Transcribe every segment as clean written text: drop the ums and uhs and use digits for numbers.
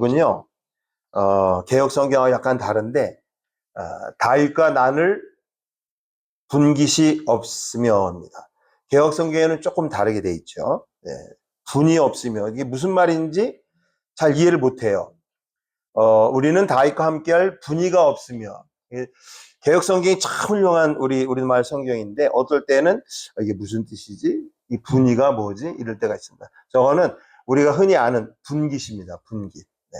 이군요. 개역 성경하고 약간 다른데 다윗과 난을 분깃이 없으며입니다. 개역 성경에는 조금 다르게 돼 있죠. 네. 분이 없으며 이게 무슨 말인지 잘 이해를 못해요. 우리는 다윗과 함께할 분이가 없으며 개역 성경이 참 훌륭한 우리말 성경인데 어떨 때는 이게 무슨 뜻이지? 이 분이가 뭐지? 이럴 때가 있습니다. 저거는 우리가 흔히 아는 분깃입니다. 분깃. 네.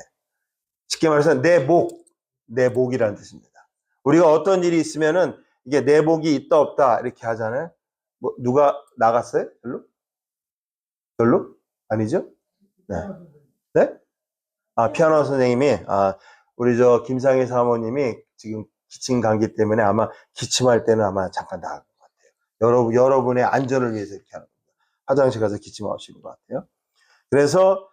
쉽게 말해서 내 목이라는 뜻입니다. 우리가 어떤 일이 있으면은 이게 내 목이 있다 없다 이렇게 하잖아요. 뭐 누가 나갔어요? 별로? 아니죠? 네. 네? 피아노 선생님이 우리 김상희 사모님이 지금 기침 감기 때문에 아마 기침할 때는 아마 잠깐 나갈 것 같아요. 여러분의 안전을 위해서 이렇게 하는 겁니다. 화장실 가서 기침하시는 것 같아요. 그래서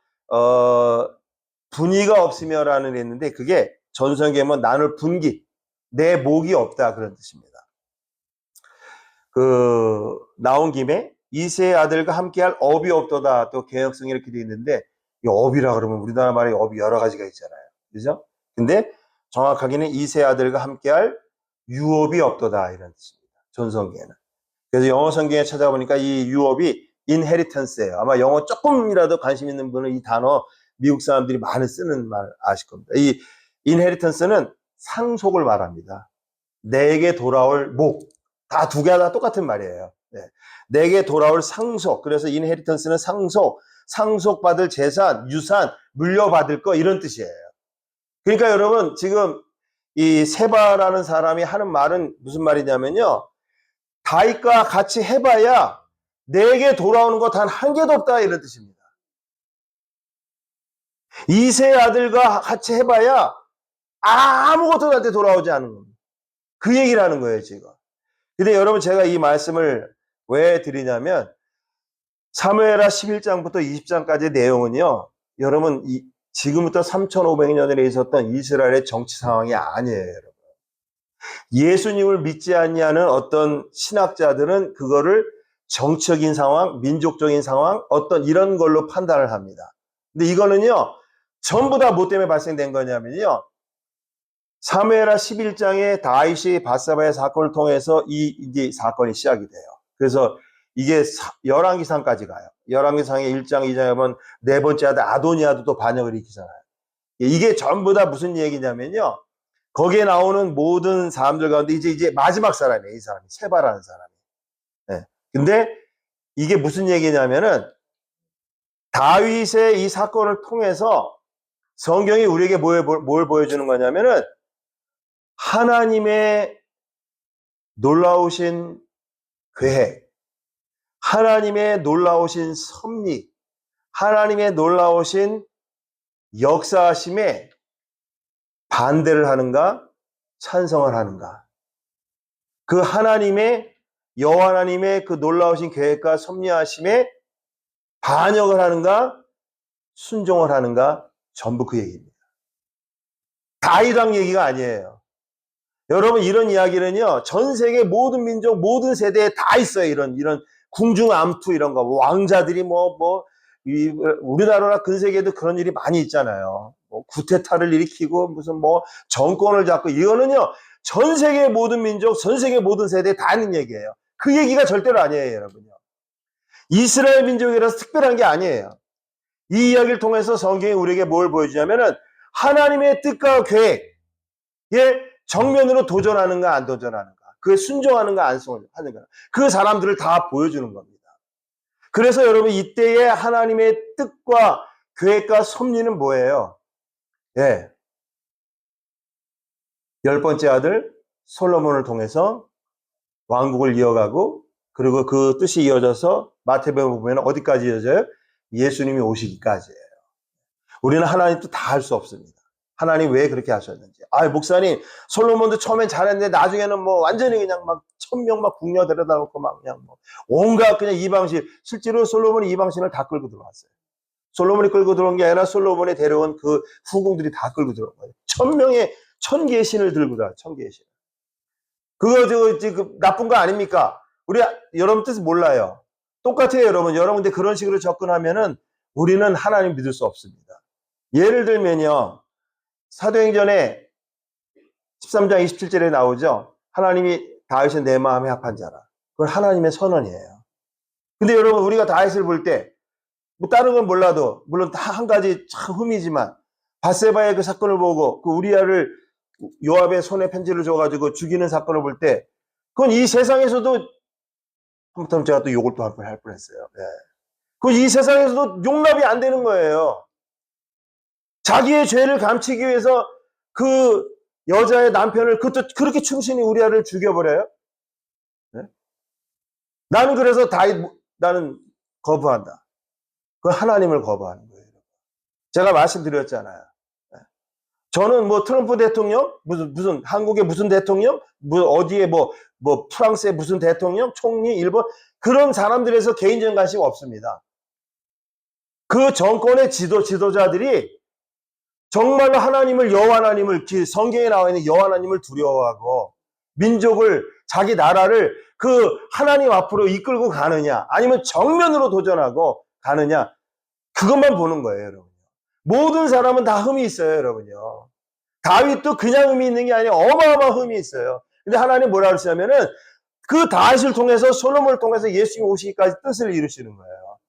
분이가 없으며라는 게 있는데 그게 전성기에는 나눌 분기, 내 목이 없다 그런 뜻입니다. 나온 김에 이세의 아들과 함께할 업이 없도다 또 개역성이 이렇게 되어 있는데 이 업이라 그러면 우리나라 말에 업이 여러 가지가 있잖아요. 그죠? 근데 정확하게는 이세의 아들과 함께할 유업이 없도다 이런 뜻입니다. 전성기에는. 그래서 영어 성경에 찾아보니까 이 유업이 inheritance예요. 아마 영어 조금이라도 관심 있는 분은 이 단어 미국 사람들이 많이 쓰는 말 아실 겁니다. 이 inheritance는 상속을 말합니다. 내게 돌아올 목. 다 두 개 다 똑같은 말이에요. 네. 내게 돌아올 상속. 그래서 inheritance는 상속받을 재산, 유산, 물려받을 거 이런 뜻이에요. 그러니까 여러분 지금 이 세바라는 사람이 하는 말은 무슨 말이냐면요. 다윗과 같이 해봐야 내게 돌아오는 거 단 한 개도 없다 이런 뜻입니다. 이세의 아들과 같이 해봐야 아무것도 나한테 돌아오지 않는 겁니다. 그 얘기를 하는 거예요 지금. 근데 여러분 제가 이 말씀을 왜 드리냐면 사무엘하 11장부터 20장까지의 내용은요. 여러분 지금부터 3500년에 있었던 이스라엘의 정치 상황이 아니에요. 여러분. 예수님을 믿지 않냐는 어떤 신학자들은 그거를 정치적인 상황, 민족적인 상황, 어떤 이런 걸로 판단을 합니다. 근데 이거는요. 전부 다 뭐 때문에 발생된 거냐면요. 사무엘하 11장에 다윗이 밧세바의 사건을 통해서 이게 사건이 시작이 돼요. 그래서 이게 열왕기상까지 가요. 열왕기상의 1장, 2장에 보면 네 번째 아들 아도니아도 또 반역을 일으키잖아요. 이게 전부 다 무슨 얘기냐면요. 거기에 나오는 모든 사람들 가운데 이제 마지막 사람이에요. 이 사람이 세바라는 사람이. 네. 근데 이게 무슨 얘기냐면은 다윗의 이 사건을 통해서 성경이 우리에게 뭘 보여주는 거냐면은 하나님의 놀라우신 계획, 하나님의 놀라우신 섭리, 하나님의 놀라우신 역사하심에 반대를 하는가, 찬성을 하는가. 그 하나님의 여호와 하나님의 그 놀라우신 계획과 섭리하심에 반역을 하는가, 순종을 하는가, 전부 그 얘기입니다. 다윗왕 얘기가 아니에요. 여러분 이런 이야기는요. 전 세계 모든 민족 모든 세대에 다 있어요. 이런 궁중암투 이런 거 왕자들이 우리나라 근세계에도 그런 일이 많이 있잖아요. 구테타를 일으키고 무슨 정권을 잡고 이거는요. 전 세계 모든 민족 전 세계 모든 세대에 다 있는 얘기예요. 그 얘기가 절대로 아니에요. 여러분요. 이스라엘 민족이라서 특별한 게 아니에요. 이 이야기를 통해서 성경이 우리에게 뭘 보여주냐면은 하나님의 뜻과 계획에 정면으로 도전하는가 안 도전하는가, 그에 순종하는가 안 순종하는가, 그 사람들을 다 보여주는 겁니다. 그래서 여러분 이때의 하나님의 뜻과 계획과 섭리는 뭐예요? 예, 10번째 아들 솔로몬을 통해서 왕국을 이어가고 그리고 그 뜻이 이어져서 마태복음 보면 어디까지 이어져요? 예수님이 오시기까지예요. 우리는 하나님 뜻 다 할 수 없습니다. 하나님 왜 그렇게 하셨는지. 목사님, 솔로몬도 처음엔 잘했는데 나중에는 완전히 그냥 1000명 궁녀 데려다 놓고 그냥 온갖 그냥 이방신. 실제로 솔로몬이 이방신을 다 끌고 들어왔어요. 솔로몬이 끌고 들어온 게 아니라 솔로몬이 데려온 그 후궁들이 다 끌고 들어온 거예요. 1000개의 신을 들고 들어와, 1000개의 신. 그거 나쁜 거 아닙니까? 여러분 뜻 몰라요. 똑같아요, 여러분. 여러분들 그런 식으로 접근하면은 우리는 하나님 믿을 수 없습니다. 예를 들면요. 사도행전에 13장 27절에 나오죠. 하나님이 다윗은 내 마음에 합한 자라. 그건 하나님의 선언이에요. 근데 여러분 우리가 다윗을 볼 때 뭐 다른 건 몰라도 물론 다 한 가지 참 흠이지만 밧세바의 그 사건을 보고 그 우리아를 요압의 손에 편지를 줘가지고 죽이는 사건을 볼 때 그건 이 세상에서도 한번 제가 또 욕을 또 한 번 할 뻔했어요. 네. 그건 이 세상에서도 용납이 안 되는 거예요. 자기의 죄를 감추기 위해서 그 여자의 남편을 그렇게 충신히 우리아를 죽여버려요. 네? 나는 그래서 나는 거부한다. 그 하나님을 거부하는 거예요. 제가 말씀드렸잖아요. 저는 뭐 트럼프 대통령, 무슨 한국의 무슨 대통령, 어디에 뭐 프랑스의 무슨 대통령, 총리, 일본 그런 사람들에서 개인적인 관심 없습니다. 그 정권의 지도자들이 정말로 하나님을 여호와 하나님을 성경에 나와 있는 여호와 하나님을 두려워하고 민족을 자기 나라를 그 하나님 앞으로 이끌고 가느냐 아니면 정면으로 도전하고 가느냐 그것만 보는 거예요, 여러분. 모든 사람은 다 흠이 있어요, 여러분요. 다윗도 그냥 흠이 있는 게 아니라 어마어마한 흠이 있어요. 근데 하나님 뭐라 그러시냐면은 그 다윗을 통해서 솔로몬을 통해서 예수님 오시기까지 뜻을 이루시는 거예요.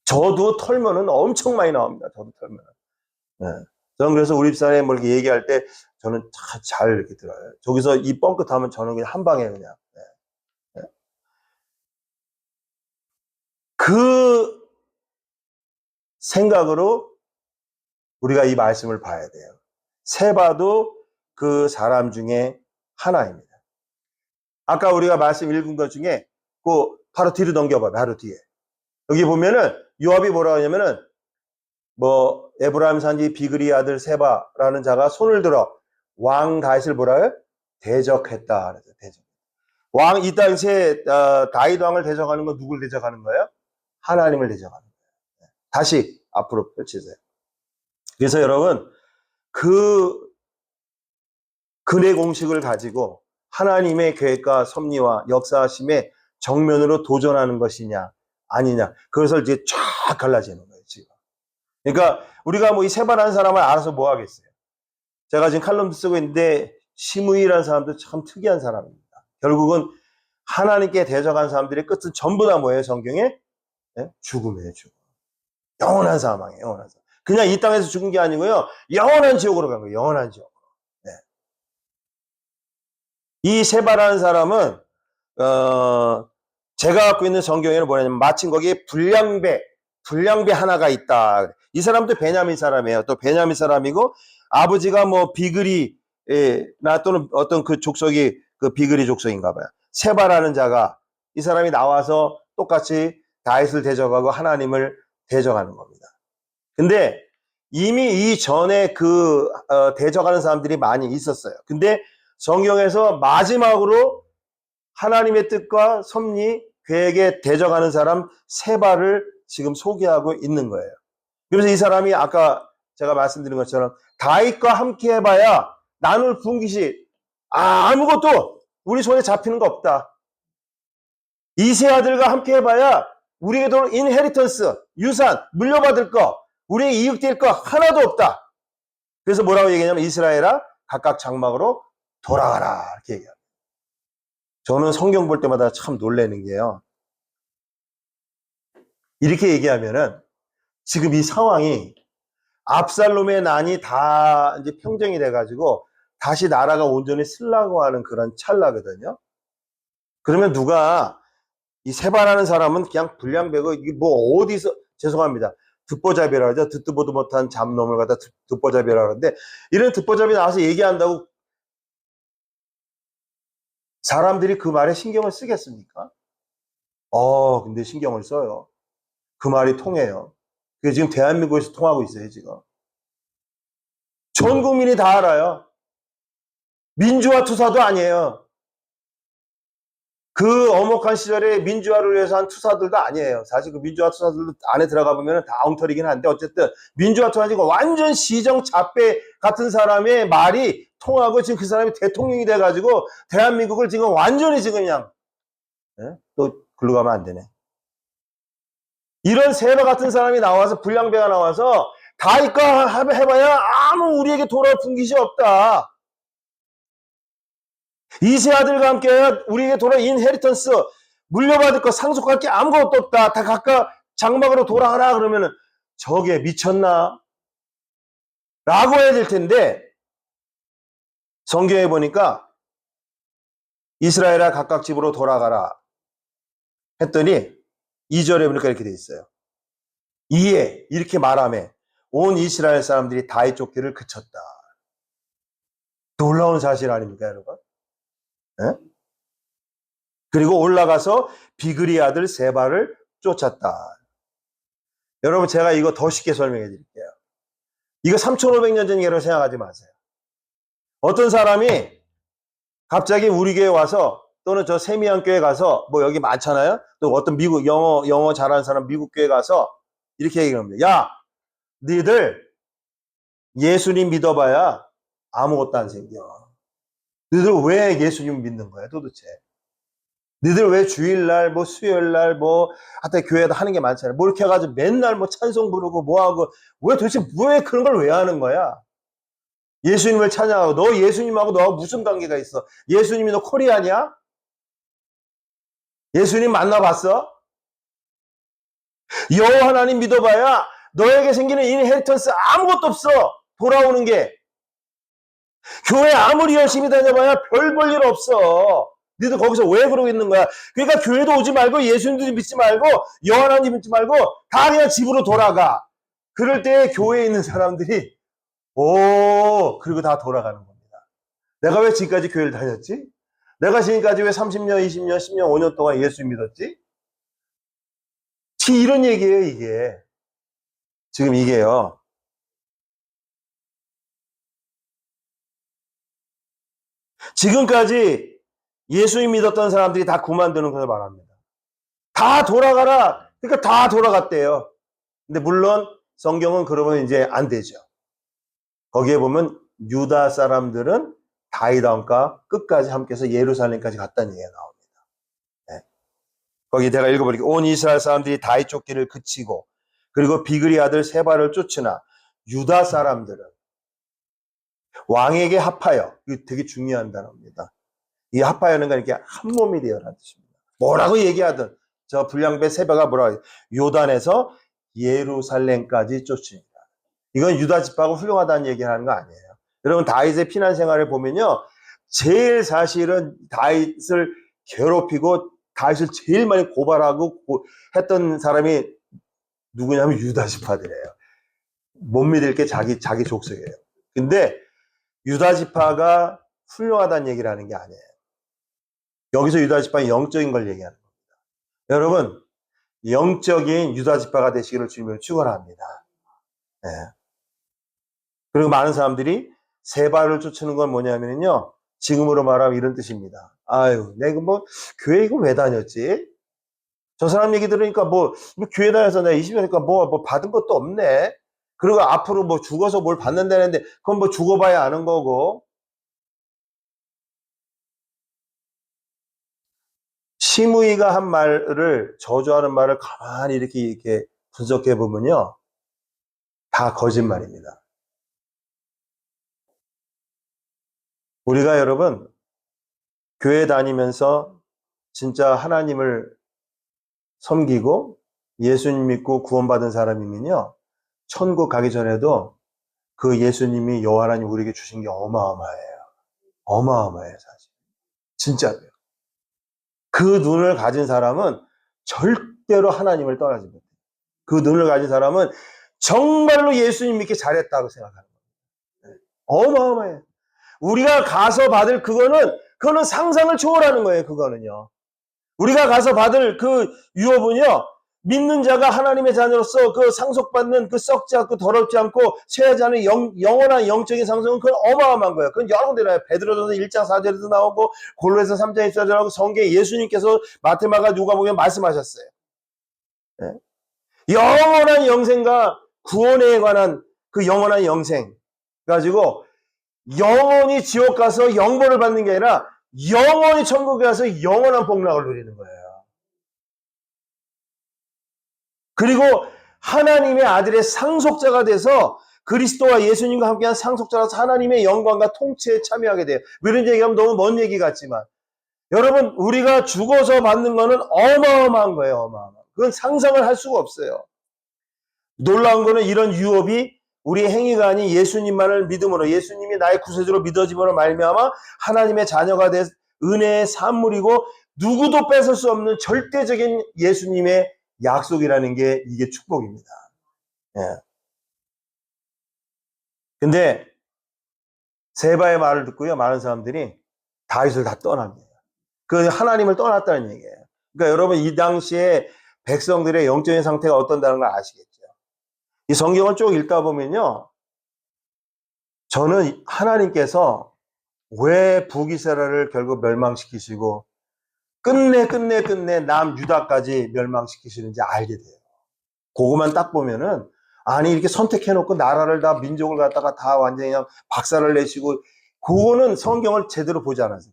저도 털면은 엄청 많이 나옵니다. 저도 털면. 네. 저는 그래서 우리 집사람이 뭐 이렇게 얘기할 때 저는 잘 이렇게 들어요. 저기서 이 뻥끗하면 저는 그냥 한 방에 그냥. 네. 네. 그 생각으로 우리가 이 말씀을 봐야 돼요. 세바도 그 사람 중에 하나입니다. 아까 우리가 말씀 읽은 것 중에 그 바로 뒤로 넘겨봐요. 바로 뒤에. 여기 보면은 요압이 뭐라고 하냐면은 뭐 에브라임 산지 비그리 아들 세바라는 자가 손을 들어 왕 다윗을 뭐라 해요? 대적했다. 대적. 왕 이 당시에 다윗 왕을 대적하는 건 누굴 대적하는 거예요? 하나님을 대적하는 거예요. 다시 앞으로 펼치세요. 그래서 여러분 그 근의 공식을 가지고 하나님의 계획과 섭리와 역사하심에 정면으로 도전하는 것이냐 아니냐 그것을 이제 쫙 갈라지는 거예요 지금. 그러니까 우리가 뭐 이 세바라는 사람을 알아서 뭐 하겠어요. 제가 지금 칼럼도 쓰고 있는데 시므이라는 사람도 참 특이한 사람입니다. 결국은 하나님께 대적한 사람들의 끝은 전부 다 뭐예요 성경에? 네? 죽음이에요. 죽음. 영원한 사망이에요. 영원한 사망. 그냥 이 땅에서 죽은 게 아니고요 영원한 지옥으로 간 거예요. 영원한 지옥. 네. 이 세바라는 사람은 제가 갖고 있는 성경에는 뭐냐면 마침 거기에 불량배 하나가 있다. 이 사람도 베냐민 사람이에요. 또 베냐민 사람이고 아버지가 뭐 비그리나 또는 어떤 그 족속이 그 비그리 족속인가 봐요. 세바라는 자가 이 사람이 나와서 똑같이 다윗을 대적하고 하나님을 대적하는 겁니다. 근데 이미 이전에 대적하는 사람들이 많이 있었어요. 근데 성경에서 마지막으로 하나님의 뜻과 섭리, 계획에 대적하는 사람 세바를 지금 소개하고 있는 거예요. 그래서 이 사람이 아까 제가 말씀드린 것처럼 다윗과 함께 해봐야 나눌 분깃이 아무것도 우리 손에 잡히는 거 없다. 이세 아들과 함께 해봐야 우리에게도 인헤리턴스, 유산, 물려받을 거, 우리의 이익될 거 하나도 없다. 그래서 뭐라고 얘기하냐면 이스라엘아 각각 장막으로 돌아가라 이렇게 얘기합니다. 저는 성경 볼 때마다 참 놀라는 게요. 이렇게 얘기하면은 지금 이 상황이 압살롬의 난이 다 이제 평정이 돼가지고 다시 나라가 온전히 쓰려고 하는 그런 찰나거든요. 그러면 누가 이 세바라는 사람은 그냥 불량배고 이게 뭐 어디서 죄송합니다. 듣보잡이라 하죠. 듣도 보도 못한 잡놈을 갖다 듣보잡이라 하는데 이런 듣보잡이 나와서 얘기한다고 사람들이 그 말에 신경을 쓰겠습니까? 근데 신경을 써요. 그 말이 통해요. 그게 지금 대한민국에서 통하고 있어요, 지금. 전 국민이 다 알아요. 민주화 투사도 아니에요. 그 엄혹한 시절에 민주화를 위해서 한 투사들도 아니에요. 사실 그 민주화 투사들도 안에 들어가 보면 다 엉터리긴 한데 어쨌든 민주화 투사가 아니고 완전 시정 잡배 같은 사람의 말이 통하고 지금 그 사람이 대통령이 돼가지고 대한민국을 지금 완전히 지금 그냥 또 글로 가면 안 되네. 이런 세바 같은 사람이 나와서 불량배가 나와서 다윗과 해봐야 아무 우리에게 돌아올 분깃이 없다. 이세 아들과 함께해야 우리에게 돌아올 인헤리턴스, 물려받을 것, 상속할 게 아무것도 없다. 다 각각 장막으로 돌아가라 그러면은 저게 미쳤나? 라고 해야 될 텐데, 성경에 보니까 이스라엘아 각각 집으로 돌아가라 했더니 2절에 보니까 이렇게 돼 있어요. 이에 이렇게 말하며 온 이스라엘 사람들이 다윗 쫓기를 그쳤다. 놀라운 사실 아닙니까, 여러분? 네? 그리고 올라가서 비그리 아들 세바를 쫓았다. 여러분, 제가 이거 더 쉽게 설명해 드릴게요. 이거 3500년 전 얘기로 생각하지 마세요. 어떤 사람이 갑자기 우리 교회 와서, 또는 저 세미양 교회 가서, 뭐 여기 많잖아요? 또 어떤 미국, 영어 잘하는 사람 미국 교회 가서 이렇게 얘기합니다. 야, 니들 예수님 믿어봐야 아무것도 안 생겨. 너희들 왜 예수님 믿는 거야, 도대체? 너희들 왜 주일날, 뭐 수요일날, 뭐, 하여튼 교회에도 하는 게 많잖아요. 뭐 이렇게 해가지고 맨날 뭐 찬송 부르고 뭐 하고, 왜 도대체 왜 그런 걸 왜 하는 거야? 예수님을 찬양하고, 너 예수님하고 너하고 무슨 관계가 있어? 예수님이 너 코리아냐? 예수님 만나봤어? 여호와 하나님 믿어봐야 너에게 생기는 인헤리턴스 아무것도 없어. 돌아오는 게. 교회 아무리 열심히 다녀봐야 별 볼 일 없어. 너희들 거기서 왜 그러고 있는 거야? 그러니까 교회도 오지 말고 예수님도 믿지 말고 여호와 하나님 믿지 말고 다 그냥 집으로 돌아가. 그럴 때 교회에 있는 사람들이 그리고 다 돌아가는 겁니다. 내가 왜 지금까지 교회를 다녔지? 내가 지금까지 왜 30년, 20년, 10년, 5년 동안 예수 믿었지? 이런 얘기예요, 이게. 지금 이게요. 지금까지 예수님 믿었던 사람들이 다 그만두는 것을 말합니다. 다 돌아가라. 그러니까 다 돌아갔대요. 근데 물론 성경은 그러면 이제 안 되죠. 거기에 보면 유다 사람들은 다윗 왕과 끝까지 함께해서 예루살렘까지 갔다는 얘기가 나옵니다. 네. 거기 내가 읽어보니까 온 이스라엘 사람들이 다윗 쫓기를 그치고 그리고 비그리 아들 세바를 쫓으나 유다 사람들은 왕에게 합하여, 이거 되게 중요한 단어입니다. 이 합하여는 이렇게 한 몸이 되어라는 뜻입니다. 뭐라고 얘기하든 저 불량배 세바가 뭐라고 해요? 요단에서 예루살렘까지 쫓습니다. 이건 유다 지파가 훌륭하다는 얘기하는 거 아니에요. 여러분 다윗의 피난 생활을 보면요, 제일 사실은 다윗을 괴롭히고 다윗을 제일 많이 고발하고 했던 사람이 누구냐면 유다 지파들이에요. 못 믿을 게 자기 족속이에요. 근데 유다 지파가 훌륭하다는 얘기를 하는 게 아니에요. 여기서 유다 지파의 영적인 걸 얘기하는 겁니다. 여러분, 영적인 유다 지파가 되시기를 주님으로 축원합니다. 네. 그리고 많은 사람들이 세바를 쫓는 건 뭐냐면요, 지금으로 말하면 이런 뜻입니다. 아유, 내가 뭐 교회 이거 왜 다녔지? 저 사람 얘기 들으니까 뭐 교회 다녀서 내가 20년이니까 뭐 받은 것도 없네. 그리고 앞으로 뭐 죽어서 뭘 받는다는데 그건 뭐 죽어봐야 아는 거고. 시므이가 한 말을, 저주하는 말을 가만히 이렇게 분석해 보면요, 다 거짓말입니다. 우리가 여러분 교회 다니면서 진짜 하나님을 섬기고 예수님 믿고 구원받은 사람이면요, 천국 가기 전에도 그 예수님이 여호와 하나님 우리에게 주신 게 어마어마해요. 어마어마해요, 사실. 진짜로요. 그 눈을 가진 사람은 절대로 하나님을 떠나지 못해요. 그 눈을 가진 사람은 정말로 예수님 믿기 잘했다고 생각하는 거예요. 어마어마해요. 우리가 가서 받을 그거는 상상을 초월하는 거예요, 그거는요. 우리가 가서 받을 그 유업은요, 믿는 자가 하나님의 자녀로서 그 상속받는 그 썩지 않고 더럽지 않고 쇠하지 않은 영원한 영적인 상속은 그건 어마어마한 거예요. 그건 여러 군데 나와요. 베드로전서 1장 4절에도 나오고 골로새서 3장 24절에 나오고 성경에 예수님께서 마태마가 누가복음에 말씀하셨어요. 네? 영원한 영생과 구원에 관한 그 영원한 영생 가지고 영원히 지옥 가서 영벌을 받는 게 아니라 영원히 천국에 가서 영원한 복락을 누리는 거예요. 그리고 하나님의 아들의 상속자가 돼서 그리스도와 예수님과 함께한 상속자라서 하나님의 영광과 통치에 참여하게 돼요. 이런 얘기하면 너무 먼 얘기 같지만 여러분, 우리가 죽어서 받는 거는 어마어마한 거예요. 어마어마한. 그건 상상을 할 수가 없어요. 놀라운 거는 이런 유업이 우리의 행위가 아닌 예수님만을 믿음으로, 예수님이 나의 구세주로 믿어짐으로 말미암아 하나님의 자녀가 된 은혜의 산물이고 누구도 뺏을 수 없는 절대적인 예수님의 약속이라는 게 이게 축복입니다. 예. 근데 세바의 말을 듣고요, 많은 사람들이 다윗을 다 떠납니다. 그 하나님을 떠났다는 얘기예요. 그러니까 여러분, 이 당시에 백성들의 영적인 상태가 어떤다는 걸 아시겠죠? 이 성경을 쭉 읽다 보면요, 저는 하나님께서 왜 북이스라엘을 결국 멸망시키시고 끝내 남유다까지 멸망시키시는지 알게 돼요. 그거만 딱 보면은, 아니 이렇게 선택해놓고 나라를 다, 민족을 갖다가 다 완전히 그냥 박살을 내시고, 그거는 성경을 제대로 보지 않아서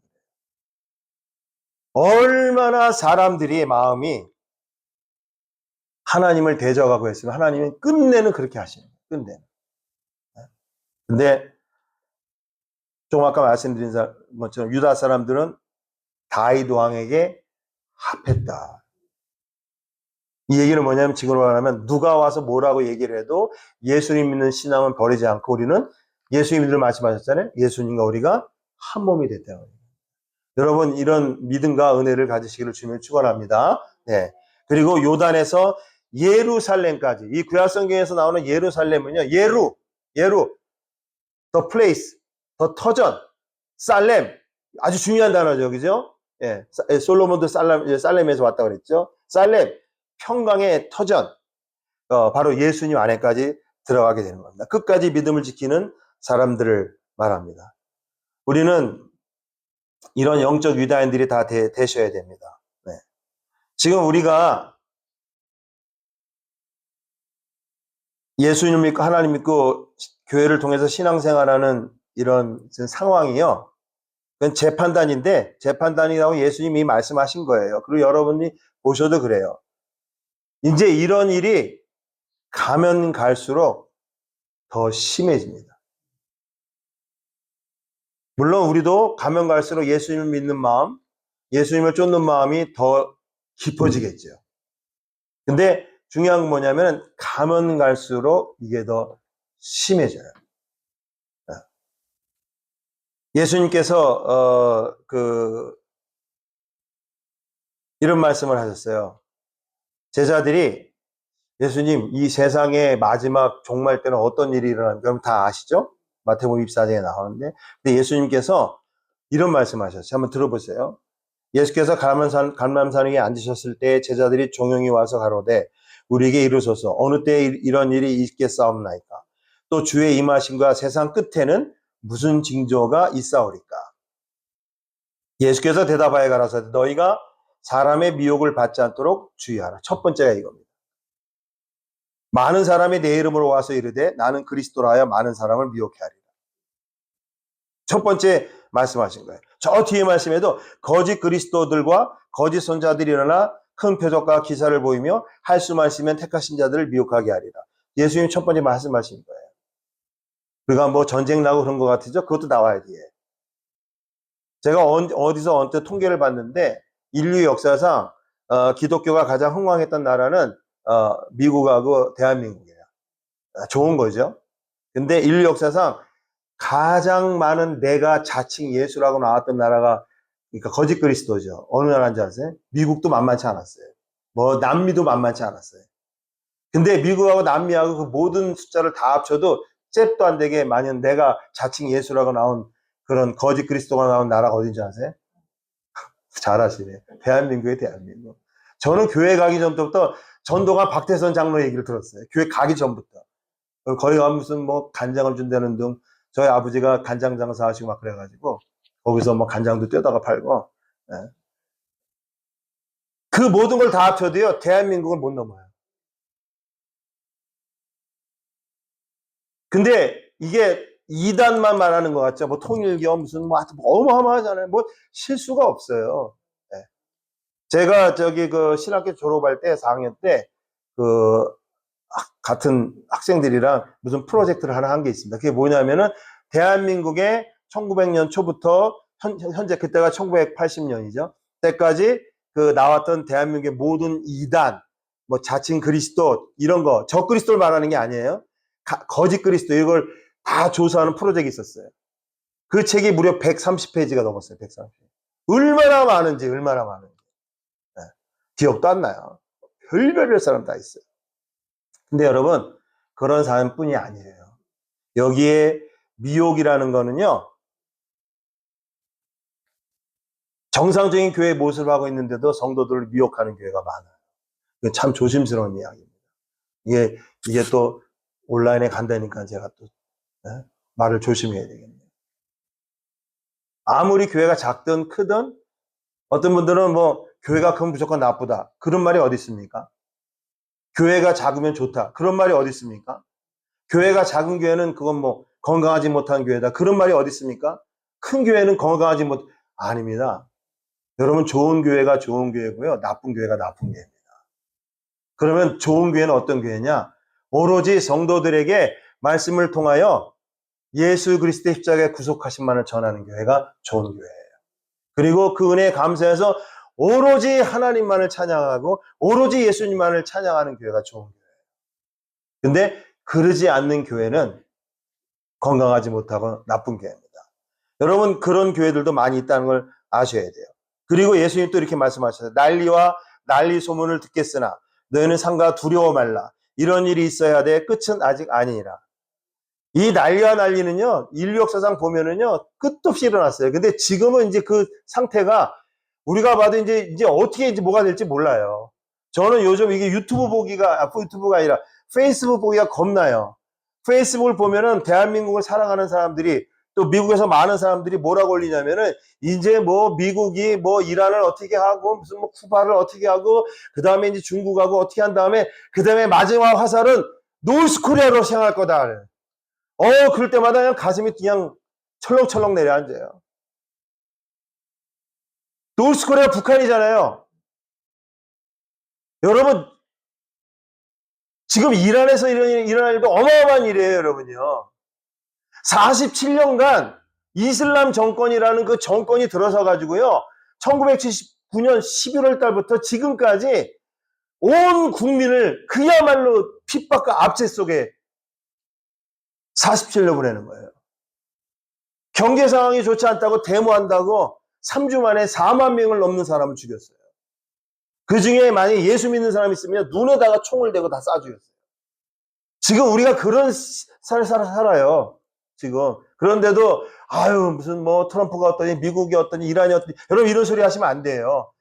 얼마나 사람들이 마음이 하나님을 대적하고 했으면 하나님은 끝내는 그렇게 하시는 거예요. 끝내는. 근데 좀 아까 말씀드린 것처럼 유다 사람들은 다윗 왕에게 합했다. 이 얘기는 뭐냐면, 지금으로 말하면 누가 와서 뭐라고 얘기를 해도 예수님 믿는 신앙은 버리지 않고 우리는 예수님들 말씀하셨잖아요. 예수님과 우리가 한 몸이 됐다. 여러분, 이런 믿음과 은혜를 가지시기를 주님을 축원합니다. 네. 그리고 요단에서 예루살렘까지, 이 구약 성경에서 나오는 예루살렘은요, 예루, the place, the 터전, 살렘, 아주 중요한 단어죠, 그죠? 예, 솔로몬도 살렘에서 왔다 그랬죠. 살렘, 평강의 터전, 바로 예수님 안에까지 들어가게 되는 겁니다. 끝까지 믿음을 지키는 사람들을 말합니다. 우리는 이런 영적 유다인들이 다 되셔야 됩니다. 네. 지금 우리가 예수님 믿고 하나님 믿고 교회를 통해서 신앙생활하는 이런 상황이요, 그건 재판단인데, 재판단이라고 예수님이 말씀하신 거예요. 그리고 여러분이 보셔도 그래요. 이제 이런 일이 가면 갈수록 더 심해집니다. 물론 우리도 가면 갈수록 예수님을 믿는 마음, 예수님을 쫓는 마음이 더 깊어지겠죠. 근데 중요한 건 뭐냐면, 가면 갈수록 이게 더 심해져요. 예수님께서 이런 말씀을 하셨어요. 제자들이, 예수님, 이 세상의 마지막 종말 때는 어떤 일이 일어나는지 그럼 다 아시죠? 마태복음 24장에 나오는데, 근데 예수님께서 이런 말씀하셨어요. 한번 들어보세요. 예수께서 감람산 위에 앉으셨을 때 제자들이 종용이 와서 가로되 우리에게 이르소서 어느 때에 이런 일이 있겠사옵나이까? 또 주의 임하심과 세상 끝에는 무슨 징조가 있사오리까? 예수께서 대답하여 가라사대 너희가 사람의 미혹을 받지 않도록 주의하라. 첫 번째가 이겁니다. 많은 사람이 내 이름으로 와서 이르되 나는 그리스도라 하여 많은 사람을 미혹해 하리라. 첫 번째 말씀하신 거예요. 저 뒤에 말씀에도 거짓 그리스도들과 거짓 선자들이 일어나 큰 표적과 기사를 보이며 할 수만 있으면 택하신 자들을 미혹하게 하리라. 예수님이 첫 번째 말씀하신 거예요. 우리가 뭐 전쟁 나고 그런 것 같으죠? 그것도 나와야 돼. 제가 어디서 언뜻 통계를 봤는데 인류 역사상 기독교가 가장 흥왕했던 나라는 미국하고 대한민국이에요. 좋은 거죠. 근데 인류 역사상 가장 많은 내가 자칭 예수라고 나왔던 나라가, 그러니까 거짓 그리스도죠. 어느 나라인지 아세요? 미국도 만만치 않았어요. 뭐 남미도 만만치 않았어요. 근데 미국하고 남미하고 그 모든 숫자를 다 합쳐도 잽도 안 되게 만약 내가 자칭 예수라고 나온 그런 거짓 그리스도가 나온 나라가 어딘지 아세요? 잘하시네. 대한민국의 대한민국. 저는 교회 가기 전부터 전도가 박태선 장로 얘기를 들었어요. 교회 가기 전부터. 거기 가면 무슨 뭐 간장을 준다는 등, 저희 아버지가 간장 장사하시고 막 그래가지고 거기서 뭐 간장도 떼다가 팔고, 예. 그 모든 걸 다 합쳐도요 대한민국을 못 넘어요. 근데 이게 이단만 말하는 것 같죠. 뭐 통일교 무슨 뭐 하여튼 어마어마하잖아요. 뭐 실수가 없어요. 예. 제가 저기 그 신학교 졸업할 때 4학년 때 그 같은 학생들이랑 무슨 프로젝트를 하나 한 게 있습니다. 그게 뭐냐면은 대한민국의 1900년 초부터 현재 그때가 1980년이죠. 때까지 그 나왔던 대한민국의 모든 이단, 뭐 자칭 그리스도 이런 거, 적그리스도를 말하는 게 아니에요. 거짓 그리스도 이걸 다 조사하는 프로젝트가 있었어요. 그 책이 무려 130페이지가 넘었어요. 130페이지. 얼마나 많은지. 네. 기억도 안 나요. 별별별 사람 다 있어요. 근데 여러분, 그런 사람뿐이 아니에요. 여기에 미혹이라는 거는요, 정상적인 교회 모습을 하고 있는데도 성도들을 미혹하는 교회가 많아요. 이건 참 조심스러운 이야기입니다. 이게 또 온라인에 간다니까 제가 또 네? 말을 조심해야 되겠네요. 아무리 교회가 작든 크든 어떤 분들은 뭐 교회가 크면 무조건 나쁘다. 그런 말이 어디 있습니까? 교회가 작으면 좋다. 그런 말이 어디 있습니까? 교회가 작은 교회는 그건 뭐 건강하지 못한 교회다. 그런 말이 어디 있습니까? 큰 교회는 건강하지 못, 아닙니다. 여러분, 좋은 교회가 좋은 교회고요. 나쁜 교회가 나쁜 교회입니다. 그러면 좋은 교회는 어떤 교회냐? 오로지 성도들에게 말씀을 통하여 예수 그리스도의 십자가의 구속하심만을 전하는 교회가 좋은 교회예요. 그리고 그 은혜에 감사해서 오로지 하나님만을 찬양하고 오로지 예수님만을 찬양하는 교회가 좋은 교회예요. 근데 그러지 않는 교회는 건강하지 못하고 나쁜 교회입니다. 여러분, 그런 교회들도 많이 있다는 걸 아셔야 돼요. 그리고 예수님 또 이렇게 말씀하셨어요. 난리와 난리 소문을 듣겠으나 너희는 삼가 두려워 말라. 이런 일이 있어야 돼. 끝은 아직 아니니라. 이 난리와 난리는요, 인류 역사상 보면은요, 끝도 없이 일어났어요. 근데 지금은 이제 그 상태가 우리가 봐도 이제 어떻게 이제 뭐가 될지 몰라요. 저는 요즘 이게 유튜브가 아니라 페이스북 보기가 겁나요. 페이스북을 보면은 대한민국을 사랑하는 사람들이 또 미국에서 많은 사람들이 뭐라고 올리냐면은 이제 뭐 미국이 뭐 이란을 어떻게 하고 무슨 뭐 쿠바를 어떻게 하고 그 다음에 이제 중국하고 어떻게 한 다음에 그 다음에 마지막 화살은 노스코리아로 향할 거다. 그럴 때마다 그냥 가슴이 그냥 철렁철렁 내려앉아요. 노스코리아 북한이잖아요. 여러분, 지금 이란에서 일어날 일도 어마어마한 일이에요, 여러분요. 47년간 이슬람 정권이라는 그 정권이 들어서 가지고요. 1979년 11월 달부터 지금까지 온 국민을 그야말로 핍박과 압제 속에 47년 보내는 거예요. 경제 상황이 좋지 않다고 데모한다고 3주 만에 4만 명을 넘는 사람을 죽였어요. 그 중에 만약에 예수 믿는 사람이 있으면 눈에다가 총을 대고 다 쏴 죽였어요. 지금 우리가 그런 삶을 살아요. 지금. 그런데도 아유 무슨 뭐 트럼프가 어떠니 미국이 어떠니 이란이 어떠니 여러분 이런 소리 하시면 안 돼요.